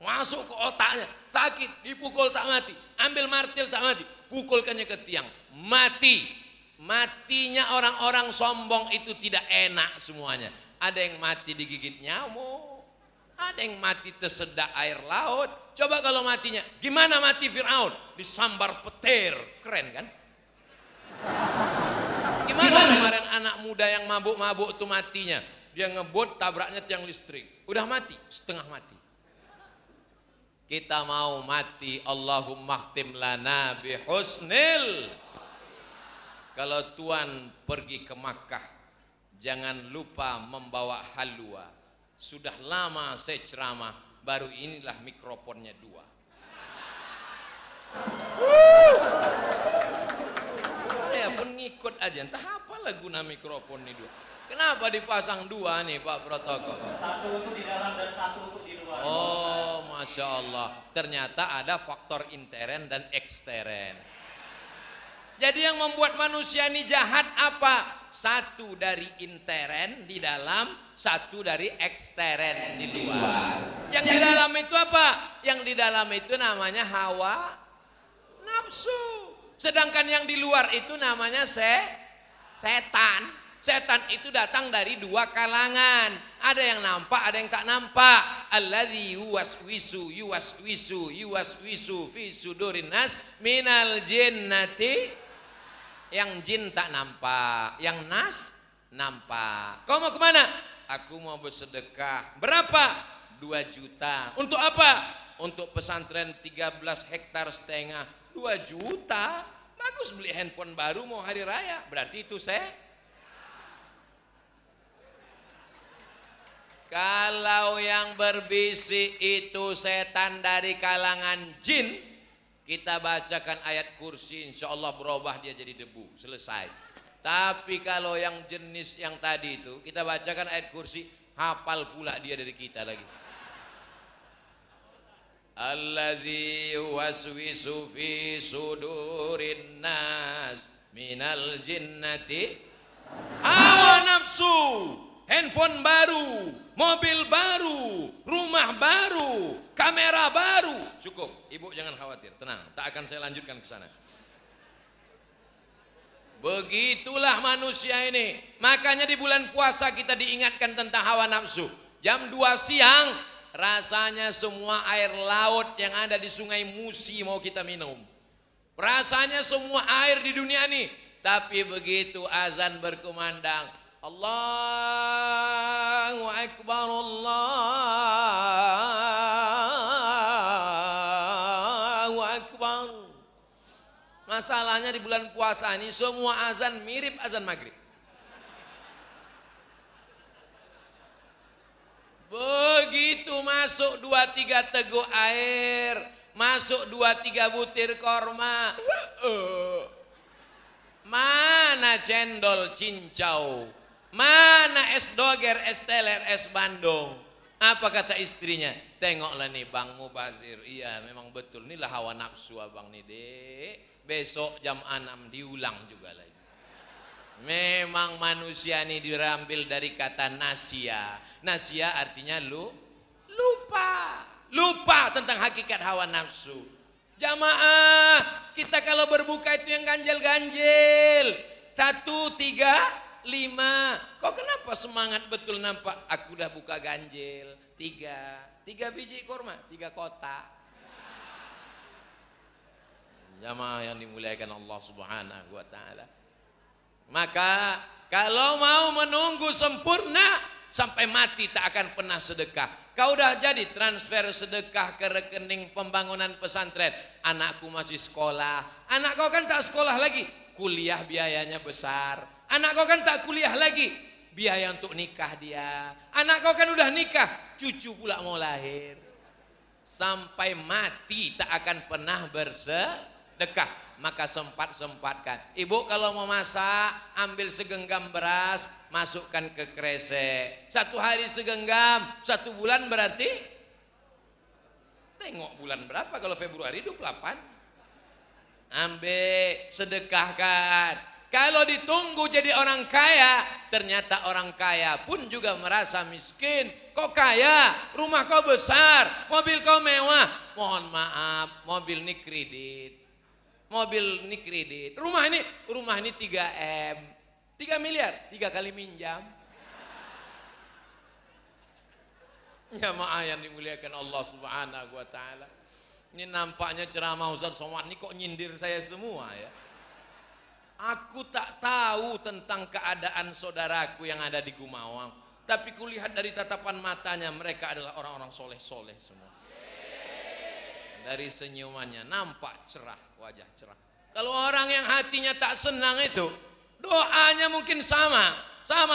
Masuk ke otaknya, sakit, dipukul tak mati, ambil martil tak mati, pukulkannya ke tiang, mati. Matinya orang-orang sombong itu tidak enak semuanya. Ada yang mati digigit nyamuk, ada yang mati tersedak air laut. Coba kalau matinya, gimana mati Fir'aun? Disambar petir, keren kan? Gimana kemarin anak muda yang mabuk-mabuk itu matinya? Dia ngebut, tabraknya tiang listrik, udah mati, setengah mati. Kita mau mati, Allahumma khtim lana bihusnil. Kalau Tuhan pergi ke Makkah, jangan lupa membawa halwa. Sudah lama saya ceramah, baru inilah mikrofonnya 2. Saya pun ngikut aja, entah apalah guna mikrofon ini 2. Kenapa dipasang 2 nih Pak Protokol? Satu untuk di dalam dan satu untuk di luar. Oh, Masya Allah. Ternyata ada faktor intern dan ekstern. Jadi yang membuat manusia ini jahat apa? Satu dari intern di dalam, satu dari ekstern di luar. Yang di dalam itu apa? Yang di dalam itu namanya hawa nafsu. Sedangkan yang di luar itu namanya setan. Setan itu datang dari 2 kalangan. Ada yang nampak, ada yang tak nampak. Alladzi yuwaswisu fi sudurin nas minal jinnati. Yang jin tak nampak, yang nas nampak. Kau mau kemana? Aku mau bersedekah. Berapa? 2 juta. Untuk apa? Untuk pesantren 13,5 hektar. 2 juta. Bagus, beli handphone baru mau hari raya. Berarti itu Kalau yang berbisik itu setan dari kalangan jin, kita bacakan ayat kursi, insya Allah berubah dia jadi debu, selesai. Tapi kalau yang jenis yang tadi itu, kita bacakan ayat kursi, hafal pula dia dari kita lagi. Alladzi yuwaswisu fi sudurin nas minal jinnati hawa nafsu. Handphone baru, mobil baru, rumah baru, kamera baru. Cukup, ibu jangan khawatir, tenang, tak akan saya lanjutkan ke sana. Begitulah manusia ini. Makanya di bulan puasa kita diingatkan tentang hawa nafsu. Jam 2 siang, rasanya semua air laut yang ada di Sungai Musi mau kita minum. Rasanya semua air di dunia ini. Tapi begitu azan berkumandang, Allahu Akbar, Allahu Akbar. Masalahnya di bulan puasa ini semua azan mirip azan maghrib. Begitu masuk 2-3 teguk air, masuk 2-3 butir korma, mana cendol cincau, mana es doger, es teler, es bandung. Apa kata istrinya? Tengoklah nih Bang Mubazir. Iya memang betul, inilah hawa nafsu abang nih dek. Besok jam 6 diulang juga lagi. Memang manusia ini diambil dari kata nasia. Nasia artinya lupa tentang hakikat hawa nafsu. Jamaah, kita kalau berbuka itu yang ganjil-ganjil. 1, 3, 5. Kok kenapa semangat betul nampak? Aku udah buka ganjil. 3 biji kurma, 3 kotak. Jamaah yang dimuliakan Allah Subhanahu wa taala. Maka Kalau mau menunggu sempurna sampai mati tak akan pernah sedekah. Kau udah jadi transfer sedekah ke rekening pembangunan pesantren. Anakku masih sekolah. Anak kau kan tak sekolah lagi. Kuliah biayanya besar. Anak kau kan tak kuliah lagi. Biaya untuk nikah dia. Anak kau kan udah nikah. Cucu pula mau lahir. Sampai mati tak akan pernah bersedekah. Maka sempat-sempatkan. Ibu kalau mau masak, ambil segenggam beras, masukkan ke kresek. 1 hari segenggam, 1 bulan berarti? Tengok bulan berapa, kalau Februari 28. Ambil, sedekahkan. Kalau ditunggu jadi orang kaya, ternyata orang kaya pun juga merasa miskin. Kok kaya? Rumah kau besar, mobil kau mewah. Mohon maaf, mobil ini kredit. Mobil ini kredit. Rumah ini 3M. 3 miliar, 3 kali minjam. Jamaah yang dimuliakan Allah Subhanahu wa taala. Ini nampaknya ceramah Ustaz Somad ini kok nyindir saya semua ya. Aku tak tahu tentang keadaan saudaraku yang ada di Gumawang, tapi kulihat dari tatapan matanya mereka adalah orang-orang soleh-soleh semua. Dari senyumannya nampak cerah, wajah cerah. Kalau orang yang hatinya tak senang itu, doanya mungkin sama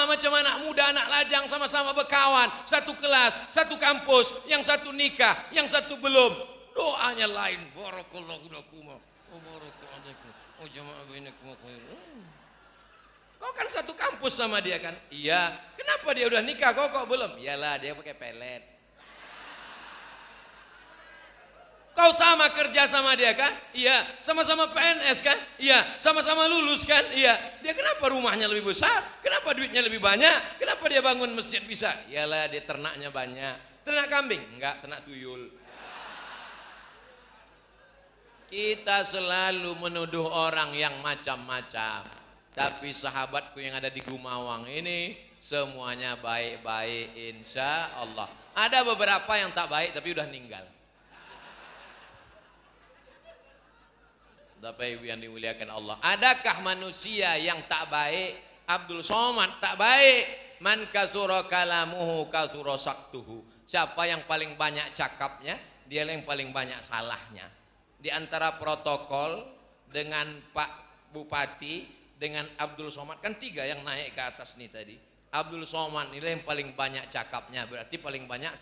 macam anak muda, anak lajang, sama-sama berkawan, satu kelas, satu kampus, yang satu nikah, yang satu belum. Doanya lain. Barakallahu lakum wa barakallahu wa jama'a bainakum. Kau kan satu kampus sama dia kan? Iya. Kenapa dia udah nikah, kok belum? Iyalah, dia pakai pelet. Kau sama kerja sama dia kan? Iya. Sama-sama PNS kan? Iya. Sama-sama lulus kan? Iya. Dia kenapa rumahnya lebih besar? Kenapa duitnya lebih banyak? Kenapa dia bangun masjid bisa? Iyalah, dia ternaknya banyak. Ternak kambing? Enggak, ternak tuyul. Kita selalu menuduh orang yang macam-macam. Tapi sahabatku yang ada di Gumawang ini semuanya baik-baik insya Allah. Ada beberapa yang tak baik tapi udah meninggal. Bapak Ibu yang dimuliakan Allah, adakah manusia yang tak baik? Abdul Somad tak baik. Man kasura kalamuhu kasura saktuhu. Siapa yang paling banyak cakapnya, dia yang paling banyak salahnya. Di antara protokol dengan Pak Bupati dengan Abdul Somad, kan 3 yang naik ke atas nih tadi. Abdul Somad ini yang paling banyak cakapnya, berarti paling banyak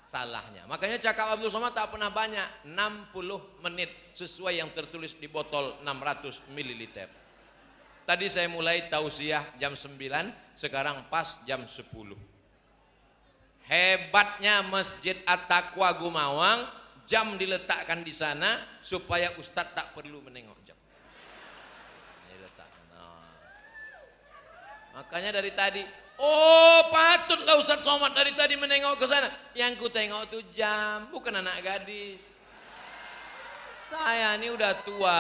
salahnya. Makanya cakap Abdul Somad tak pernah banyak, 60 menit sesuai yang tertulis di botol 600 ml. Tadi saya mulai tausiah jam 9, sekarang pas jam 10. Hebatnya Masjid At-Taqwa Gumawang, jam diletakkan di sana supaya Ustadz tak perlu menengok jam. Makanya dari tadi, oh patutlah Ustadz Somad dari tadi menengok ke sana. Yang ku tengok tuh jam, bukan anak gadis. Saya ini udah tua,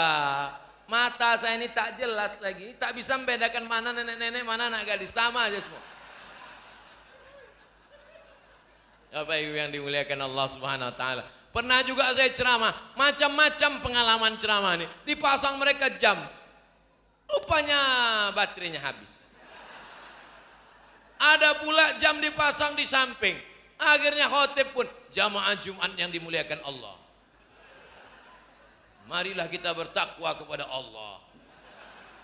mata saya ini tak jelas lagi, tak bisa membedakan mana nenek-nenek, mana anak gadis, sama aja semua. Bapak Ibu yang dimuliakan Allah Subhanahu wa taala. Pernah juga saya ceramah, macam-macam pengalaman ceramah ini. Dipasang mereka jam, rupanya baterainya habis. Ada pula jam dipasang di samping. Akhirnya khotib pun jamaah Jumat yang dimuliakan Allah. Marilah kita bertakwa kepada Allah.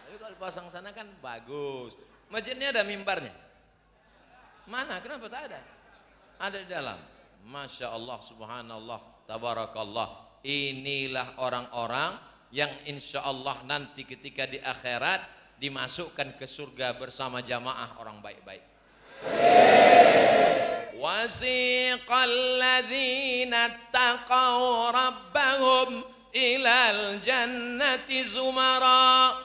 Tapi kalau dipasang sana kan bagus. Masjidnya ada mimbarnya. Mana? Kenapa tak ada? Ada di dalam. Masya Allah, subhanallah, tabarakallah. Inilah orang-orang yang insya Allah nanti ketika di akhirat dimasukkan ke surga bersama jamaah orang baik-baik. Wasiqal ladzina taqaw rabbahum ilal jannati zumara.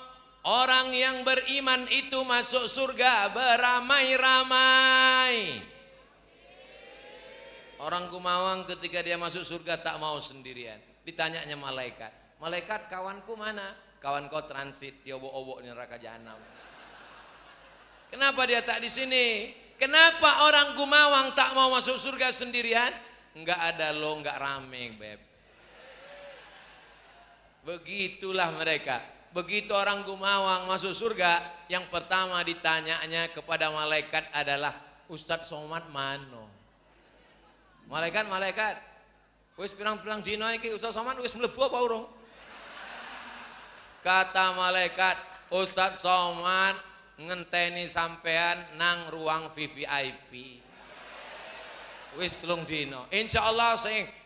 Orang yang beriman itu masuk surga beramai-ramai. Orang Gumawang ketika dia masuk surga tak mau sendirian. Ditanyanya malaikat, malaikat kawanku mana? Kawan kau transit, dia obok-obok di neraka jahanam. Kenapa dia tak di sini? Kenapa orang Gumawang tak mau masuk surga sendirian? Enggak ada lo, enggak rame, beb. Begitulah mereka. Begitu orang Gumawang masuk surga, yang pertama ditanyanya kepada malaikat adalah, Ustadz Somad mano? Malaikat, wis pirang-pirang dina iki Ustadz Somad wis mlebu apa urung? Kata malaikat, Ustadz Somad ngenteni sampean nang ruang VVIP. Wis 3 dina. Insyaallah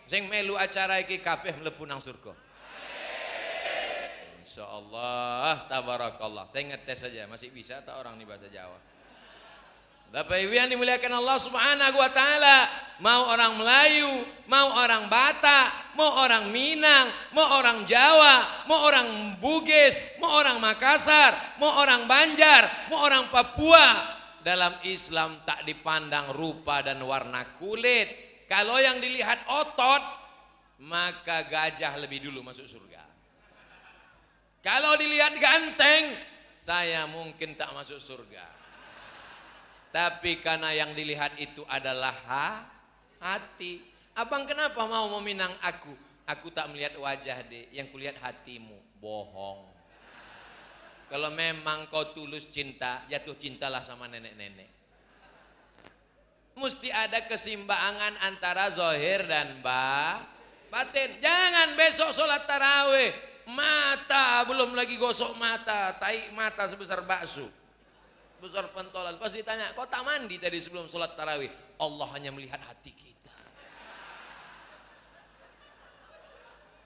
sing melu acara iki kabeh mlebu nang surga. Insyaallah, tabarakallah. Saya ngetes saja, masih bisa tak orang nih bahasa Jawa. Bapak Ibu yang dimuliakan Allah Subhanahu wa taala, mau orang Melayu, mau orang Batak, mau orang Minang, mau orang Jawa, mau orang Bugis, mau orang Makassar, mau orang Banjar, mau orang Papua, dalam Islam tak dipandang rupa dan warna kulit. Kalau yang dilihat otot, maka gajah lebih dulu masuk surga. Kalau dilihat ganteng, saya mungkin tak masuk surga. Tapi karena yang dilihat itu adalah hati. Abang kenapa mau meminang aku? Aku tak melihat wajah deh, yang kulihat hatimu. Bohong. Kalau memang kau tulus cinta, jatuh cintalah sama nenek-nenek. Mesti ada keseimbangan antara zahir dan batin. Jangan besok sholat tarawih, mata belum lagi gosok mata, tai mata sebesar bakso, besar pentolan. Pas ditanya, kau tak mandi tadi sebelum sholat tarawih? Allah hanya melihat hati kita.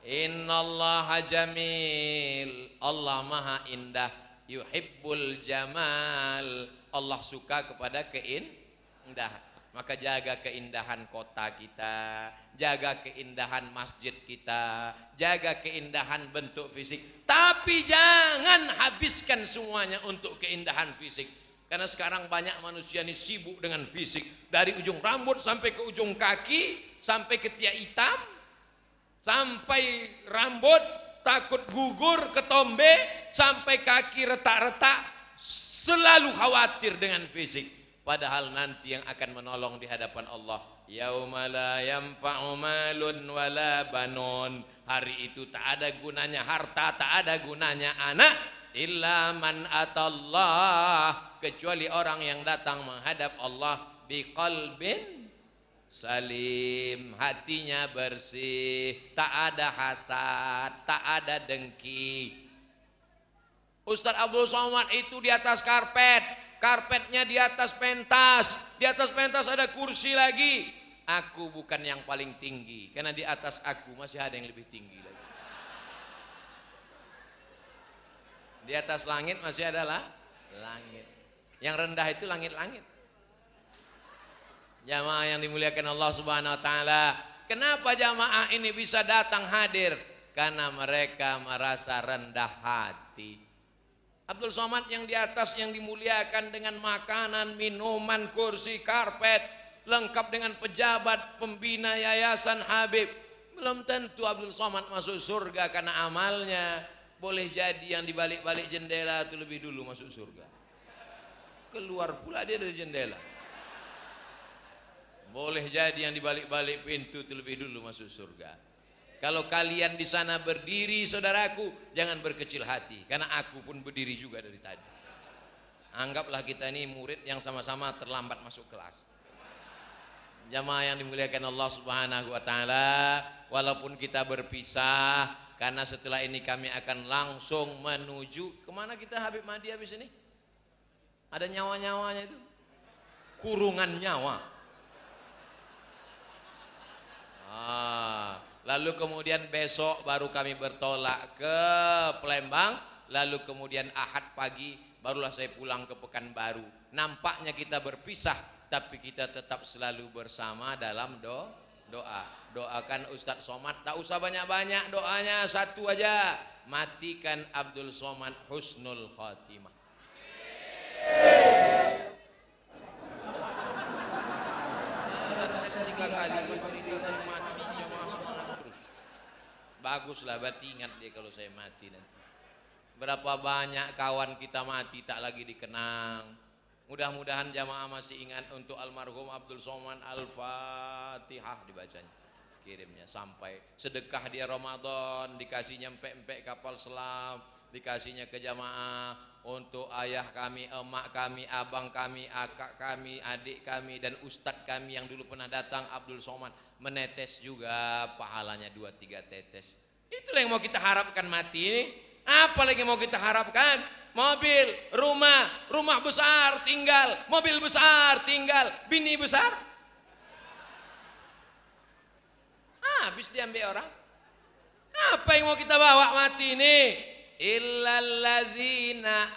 Innallaha jamil, Allah maha indah. Yuhibbul jamal, Allah suka kepada keindahan. Maka jaga keindahan kota kita, jaga keindahan masjid kita, jaga keindahan bentuk fisik. Tapi jangan habiskan semuanya untuk keindahan fisik. Karena sekarang banyak manusia ini sibuk dengan fisik. Dari ujung rambut sampai ke ujung kaki, sampai ketiak hitam, sampai rambut takut gugur, ketombe, sampai kaki retak-retak, selalu khawatir dengan fisik. Padahal nanti yang akan menolong di hadapan Allah, yauma la yanfa'u malun wala banun. Hari itu tak ada gunanya harta, tak ada gunanya anak, illa man atallah, kecuali orang yang datang menghadap Allah biqalbin salim, hatinya bersih, tak ada hasad, tak ada dengki. Ustadz Abdul Somad itu di atas karpet, karpetnya di atas pentas, di atas pentas ada kursi lagi. Aku bukan yang paling tinggi, karena di atas aku masih ada yang lebih tinggi lagi. Di atas langit masih adalah langit. Yang rendah itu langit-langit. Jamaah yang dimuliakan Allah Subhanahu wa taala, kenapa jamaah ini bisa datang hadir? Karena mereka merasa rendah hati. Abdul Somad yang di atas, yang dimuliakan dengan makanan, minuman, kursi, karpet, lengkap dengan pejabat, pembina yayasan Habib. Belum tentu Abdul Somad masuk surga karena amalnya. Boleh jadi yang di balik-balik jendela itu lebih dulu masuk surga. Keluar pula dia dari jendela. Boleh jadi yang di balik-balik pintu itu lebih dulu masuk surga. Kalau kalian di sana berdiri, saudaraku, jangan berkecil hati, karena aku pun berdiri juga dari tadi. Anggaplah kita ini murid yang sama-sama terlambat masuk kelas. Jamaah yang dimuliakan Allah Subhanahu wa taala, walaupun kita berpisah, karena setelah ini kami akan langsung menuju kemana kita Habib Mahdi habis ini? Ada nyawa-nyawanya itu, kurungan nyawa. Lalu kemudian besok baru kami bertolak ke Palembang. Lalu kemudian Ahad pagi barulah saya pulang ke Pekanbaru. Nampaknya kita berpisah, tapi kita tetap selalu bersama dalam doa. Doakan Ustadz Somad, tak usah banyak-banyak doanya, satu aja. Matikan Abdul Somad husnul khotimah. Tiga kali bercerita saya mati, jamaah semangat terus. Baguslah, berarti ingat dia kalau saya mati nanti. Berapa banyak kawan kita mati tak lagi dikenang. Mudah-mudahan jamaah masih ingat untuk almarhum Abdul Somad. Al-Fatihah dibacanya, kirimnya sampai sedekah dia Ramadan, dikasih nyampe-empe kapal selam, dikasihnya ke jamaah untuk ayah kami, emak kami, abang kami, akak kami, adik kami, dan ustadz kami yang dulu pernah datang, Abdul Somad, menetes juga pahalanya 2-3 tetes. Itulah yang mau kita harapkan mati ini. Apa lagi mau kita harapkan? Mobil, rumah besar tinggal, mobil besar tinggal, bini besar. Habis diambil orang. Apa yang mau kita bawa mati ini? Illalladzina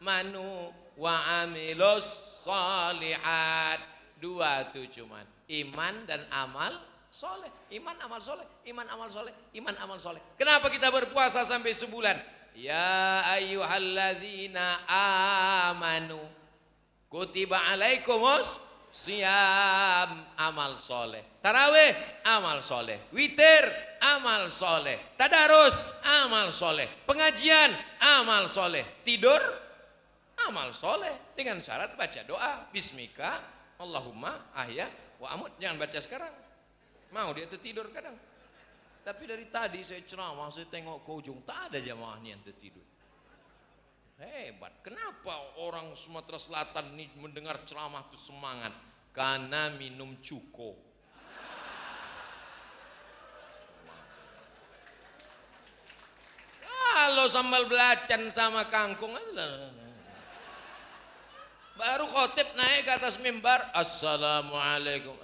amanu wa amilus solihat. 2 tuh cuman iman dan amal soleh. Iman amal soleh, iman amal soleh, iman amal soleh. Kenapa kita berpuasa sampai sebulan? Ya ayyuhalladzina amanu kutiba alaikumus siyam, amal soleh. Tarawih, amal soleh. Witir, amal soleh. Tadarus, amal soleh. Pengajian, amal soleh. Tidur, amal soleh. Dengan syarat baca doa, bismika Allahumma ahya wa amut. Jangan baca sekarang, mau dia tertidur kadang. Tapi dari tadi saya ceramah, saya tengok ke ujung, tak ada jamaah yang tertidur. Hebat. Kenapa orang Sumatera Selatan ini mendengar ceramah itu semangat? Karena minum cuko. Kalau sambal belacan sama kangkung, baru khotib naik ke atas mimbar, assalamualaikum.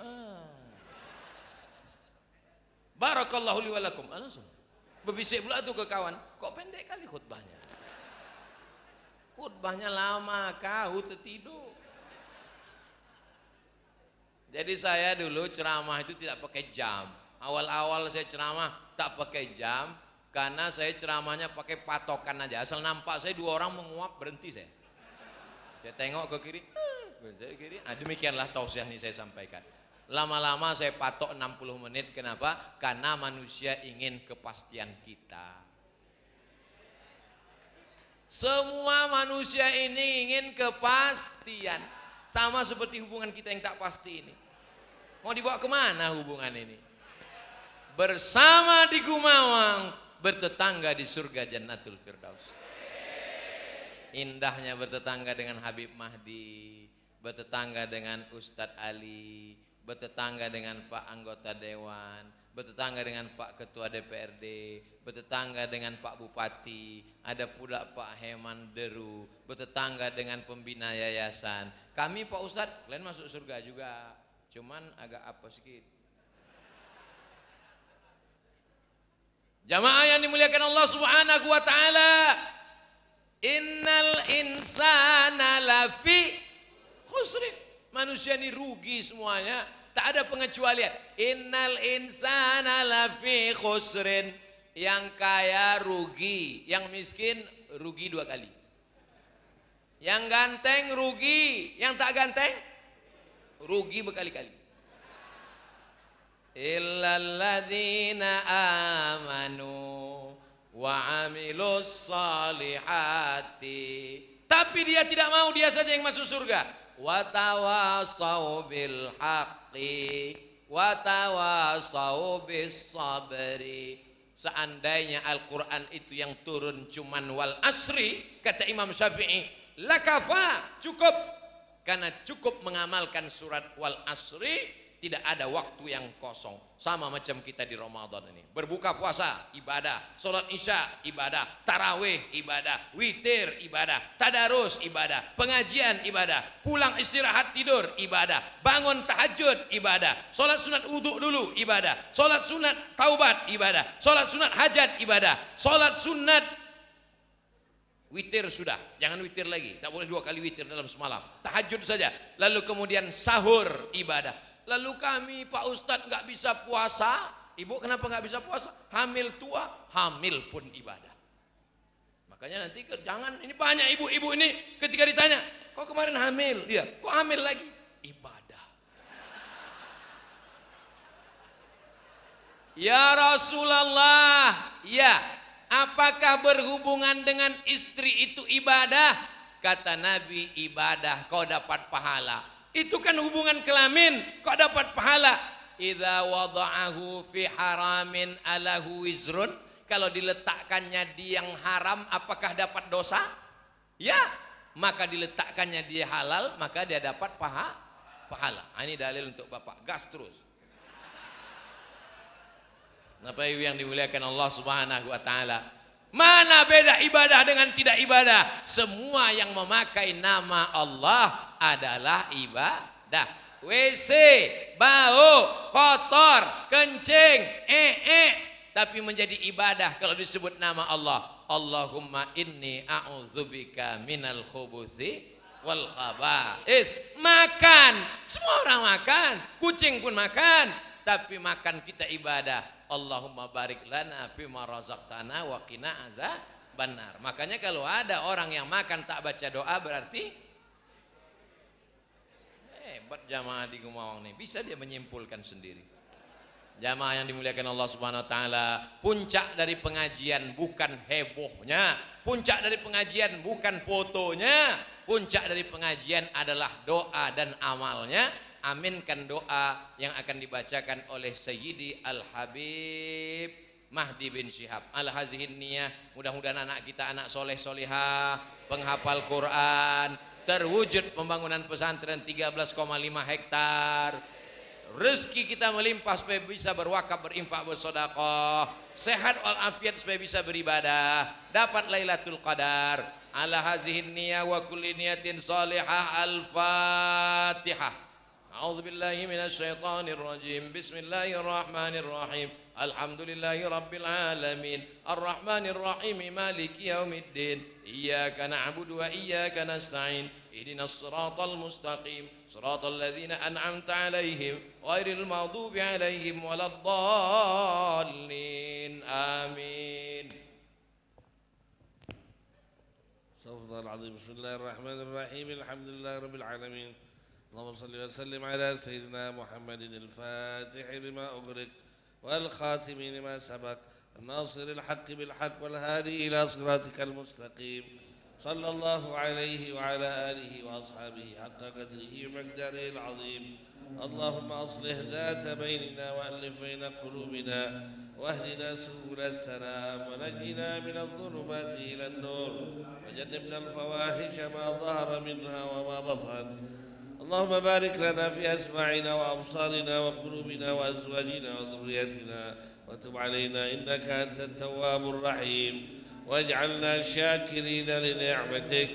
Barakallahu li walakum. Berbisik pula tuh ke kawan, kok pendek kali khutbahnya? Khutbahnya lama, kau tertidur. Jadi saya dulu ceramah itu tidak pakai jam. Awal-awal saya ceramah tak pakai jam, karena saya ceramahnya pakai patokan aja. Asal nampak saya 2 orang menguap, berhenti saya. Saya tengok ke kiri, saya kiri. Demikianlah tausiah ini saya sampaikan. Lama-lama saya patok 60 menit. Kenapa? Karena manusia ingin kepastian kita. Semua manusia ini ingin kepastian. Sama seperti hubungan kita yang tak pasti ini. Mau dibawa kemana hubungan ini? Bersama di Gumawang, bertetangga di surga Jannatul Firdaus. Indahnya bertetangga dengan Habib Mahdi, bertetangga dengan Ustadz Ali, bertetangga dengan Pak Anggota Dewan, bertetangga dengan Pak Ketua DPRD, bertetangga dengan Pak Bupati, ada pula Pak Heman Deru, bertetangga dengan pembina yayasan. Kami Pak Ustadz, kalian masuk surga juga, cuman agak apa sedikit. Jamaah yang dimuliakan Allah Subhanahu wa taala, innal insana lafi khusrin. Manusia ini rugi semuanya, tak ada pengecualian. Innal insana lafi khusrin. Yang kaya rugi, yang miskin rugi 2 kali. Yang ganteng rugi, yang tak ganteng rugi berkali-kali. Illalladzina amanu wa amilus salihati. Tapi dia tidak mau, dia saja yang masuk surga. Wa tawasau bil haqqi wa tawasau bis sabri. Seandainya Al-Quran itu yang turun cuman wal asri, kata Imam Syafi'i, lakafa, cukup. Karena cukup mengamalkan surat wal asri, tidak ada waktu yang kosong. Sama macam kita di Ramadan ini. Berbuka puasa, ibadah. Sholat isya, ibadah. Tarawih, ibadah. Witir, ibadah. Tadarus, ibadah. Pengajian, ibadah. Pulang istirahat tidur, ibadah. Bangun tahajud, ibadah. Sholat sunat wudhu dulu, ibadah. Sholat sunat taubat, ibadah. Sholat sunat hajat, ibadah. Sholat sunat witir sudah, jangan witir lagi. Tak boleh 2 kali witir dalam semalam. Tahajud saja. Lalu kemudian sahur, ibadah. Lalu kami Pak Ustadz nggak bisa puasa. Ibu kenapa nggak bisa puasa? Hamil tua, hamil pun ibadah. Makanya nanti jangan, ini banyak ibu-ibu ini ketika ditanya, kok kemarin hamil? Dia, kok hamil lagi? Ibadah. Ya Rasulullah, ya, apakah berhubungan dengan istri itu ibadah? Kata Nabi, ibadah kau dapat pahala. Itu kan hubungan kelamin, kok dapat pahala? Idza wada'ahu fi haramin alahu wizrun. Kalau diletakkannya di yang haram, apakah dapat dosa? Ya. Maka diletakkannya dia halal, maka dia dapat pahala. Ini dalil untuk Bapak. Gas terus. Bapak Ibu yang dimuliakan Allah Subhanahu wa taala. Mana beda ibadah dengan tidak ibadah? Semua yang memakai nama Allah adalah ibadah. WC, bau, kotor, kencing, tapi menjadi ibadah kalau disebut nama Allah. Allahumma inni a'udzubika minal khubuthi wal khaba'is. Makan, semua orang makan, kucing pun makan, tapi makan kita ibadah. Allahumma barik lana fima razaqtana wa qina azabannar. Makanya kalau ada orang yang makan tak baca doa berarti hebat jamaah di Gumawang nih, bisa dia menyimpulkan sendiri. Jamaah yang dimuliakan Allah Subhanahu wa taala, puncak dari pengajian bukan hebohnya, puncak dari pengajian bukan fotonya, puncak dari pengajian adalah doa dan amalnya. Aminkan doa yang akan dibacakan oleh Sayyidi Al-Habib Mahdi bin Syihab Al-Hazihin Niyah. Mudah-mudahan anak kita anak soleh solihah, penghafal Quran, terwujud pembangunan pesantren 13,5 hektar. Rezeki kita melimpah supaya bisa berwakaf, berinfak, bersedekah, sehat walafiat supaya bisa beribadah, dapat Lailatul Qadar. Ala hazihin niyah wa kulli niyatin salihah. Al-Fatihah. A'udzubillahi minasyaitonir rajim. Bismillahirrahmanirrahim. Alhamdulillahi rabbil alamin. Arrahmanir rahim. Maliki yaumiddin. Iyyaka na'budu wa iyyaka nasta'in. Ihdinas siratal mustaqim. Siratal ladzina an'amta 'alaihim ghairil maghdubi 'alaihim waladdallin. Amin. Astagfirullahaladzim. Bismillahirrahmanirrahim. Alhamdulillahi rabbil alamin. اللهم صل وسلم على سيدنا محمد الفاتح لما أغلق والخاتم لما سبق الناصر الحق بالحق والهادي إلى صراطك المستقيم صلى الله عليه وعلى آله وأصحابه حق قدره ومقداره العظيم. اللهم أصلح ذات بيننا وألف بين قلوبنا واهدنا سبل السلام ونجنا من الظلمات إلى النور وجنبنا الفواحش ما ظهر منها وما بطن. اللهم بارك لنا في أسماعنا وأبصارنا وقلوبنا وأزواجنا وذريتنا وتب علينا إنك أنت التواب الرحيم واجعلنا شاكرين لنعمتك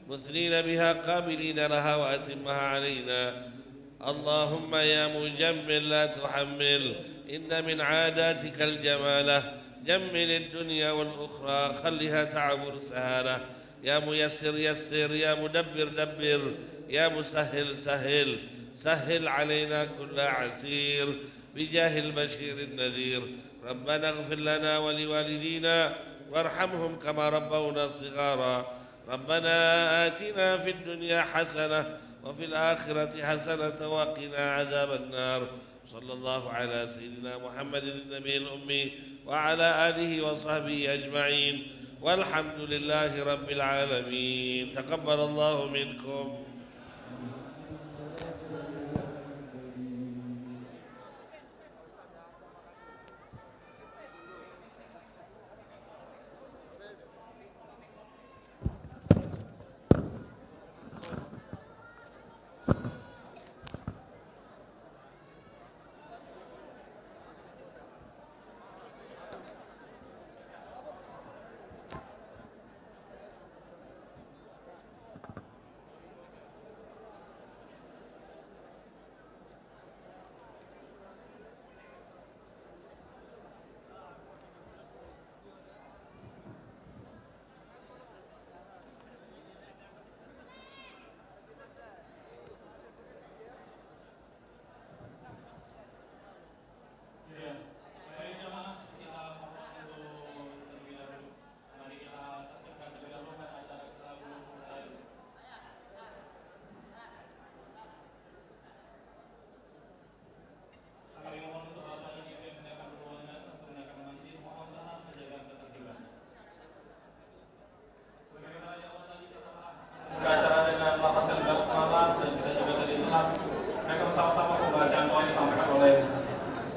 مثنين بها قابلين لها وأتمها علينا. اللهم يا مجمل لا تحمل، إن من عاداتك الجمالة، جمل الدنيا والأخرى خلها تعبر سهالة. يا ميسر يسر، يا مدبر دبر، يا مسهل سهل، سهل علينا كل عسير بجاه البشير النذير. ربنا اغفر لنا ولوالدينا وارحمهم كما ربونا صغارا. ربنا آتنا في الدنيا حسنة وفي الآخرة حسنة وقنا عذاب النار. صلى الله على سيدنا محمد النبي الأمي وعلى آله وصحبه أجمعين والحمد لله رب العالمين. تقبل الله منكم.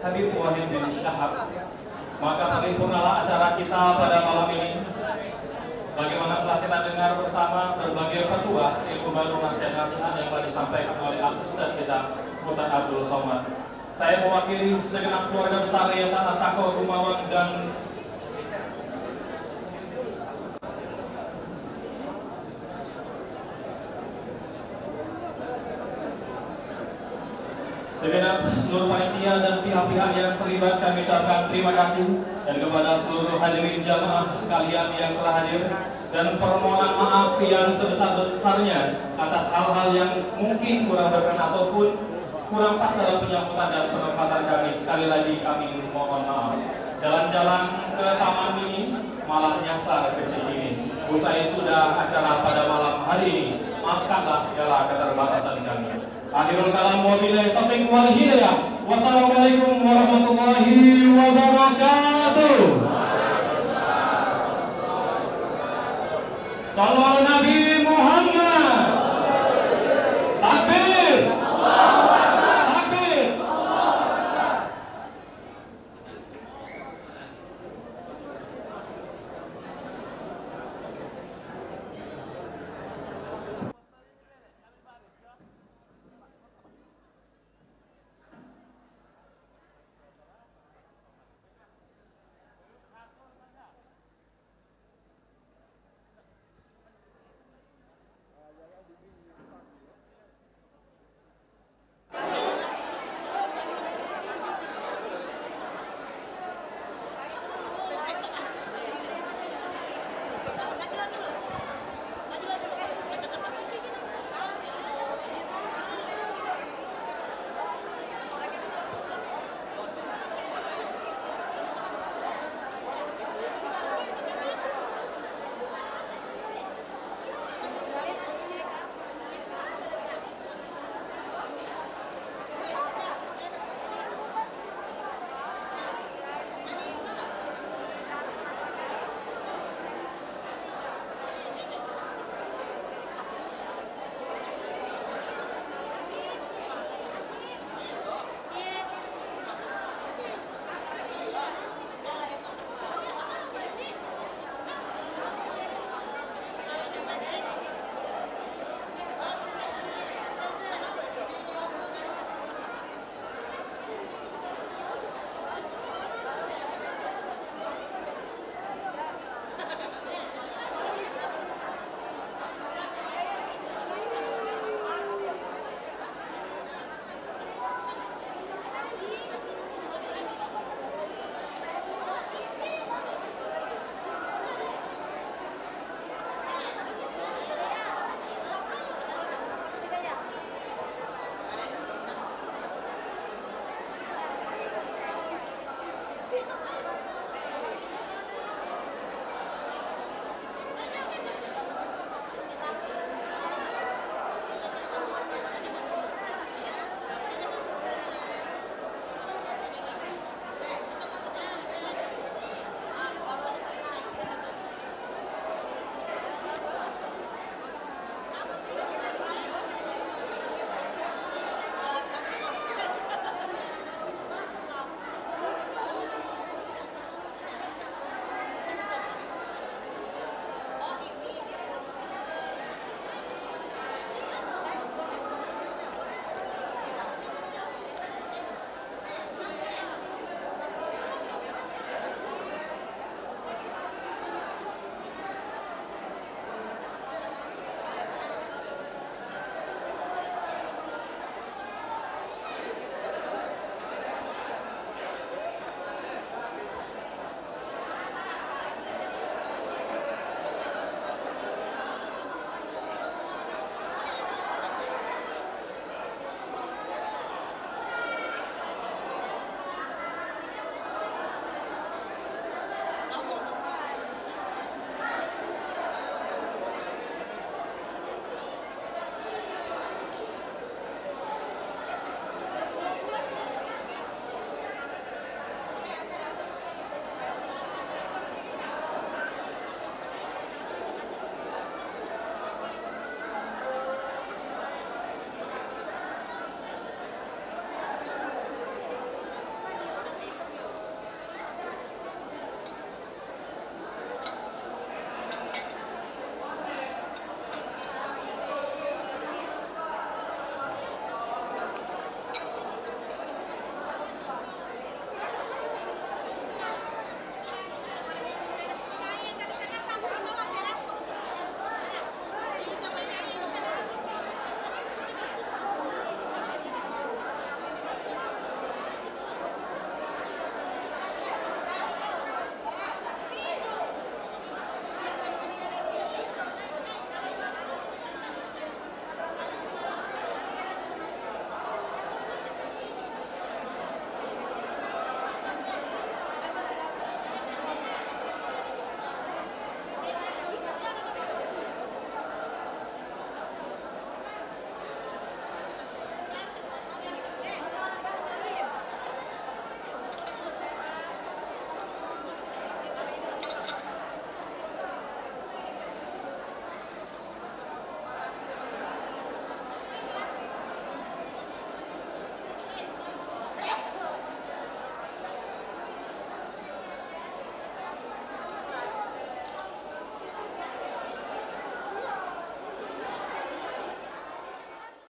Habib Wahid bin Syahab Maka paripurnalah acara kita pada malam ini. Bagaimana telah kita dengar bersama berbagai petua ilmu baru nasihat-nasihat yang telah disampaikan oleh Al-Ustaz kita, Ustaz Abdul Somad. Saya mewakili segenap keluarga besar Yayasan At-Taqwa Rumawan dan segenap seluruh panitia dan pihak-pihak yang terlibat, kami ucapkan terima kasih, dan kepada seluruh hadirin jamaah sekalian yang telah hadir, dan permohonan maaf yang sebesar-besarnya atas hal-hal yang mungkin kurang berkenan ataupun kurang pas dalam penyambutan dan penempatan kami. Sekali lagi kami mohon maaf. Jalan-jalan ke taman ini malah nyasar ke Cikini. Usai sudah acara pada malam hari ini, maafkanlah segala keterbatasan kami. Akhirul kalam wabillahi taufiq wal hidayah. Wassalamualaikum warahmatullahi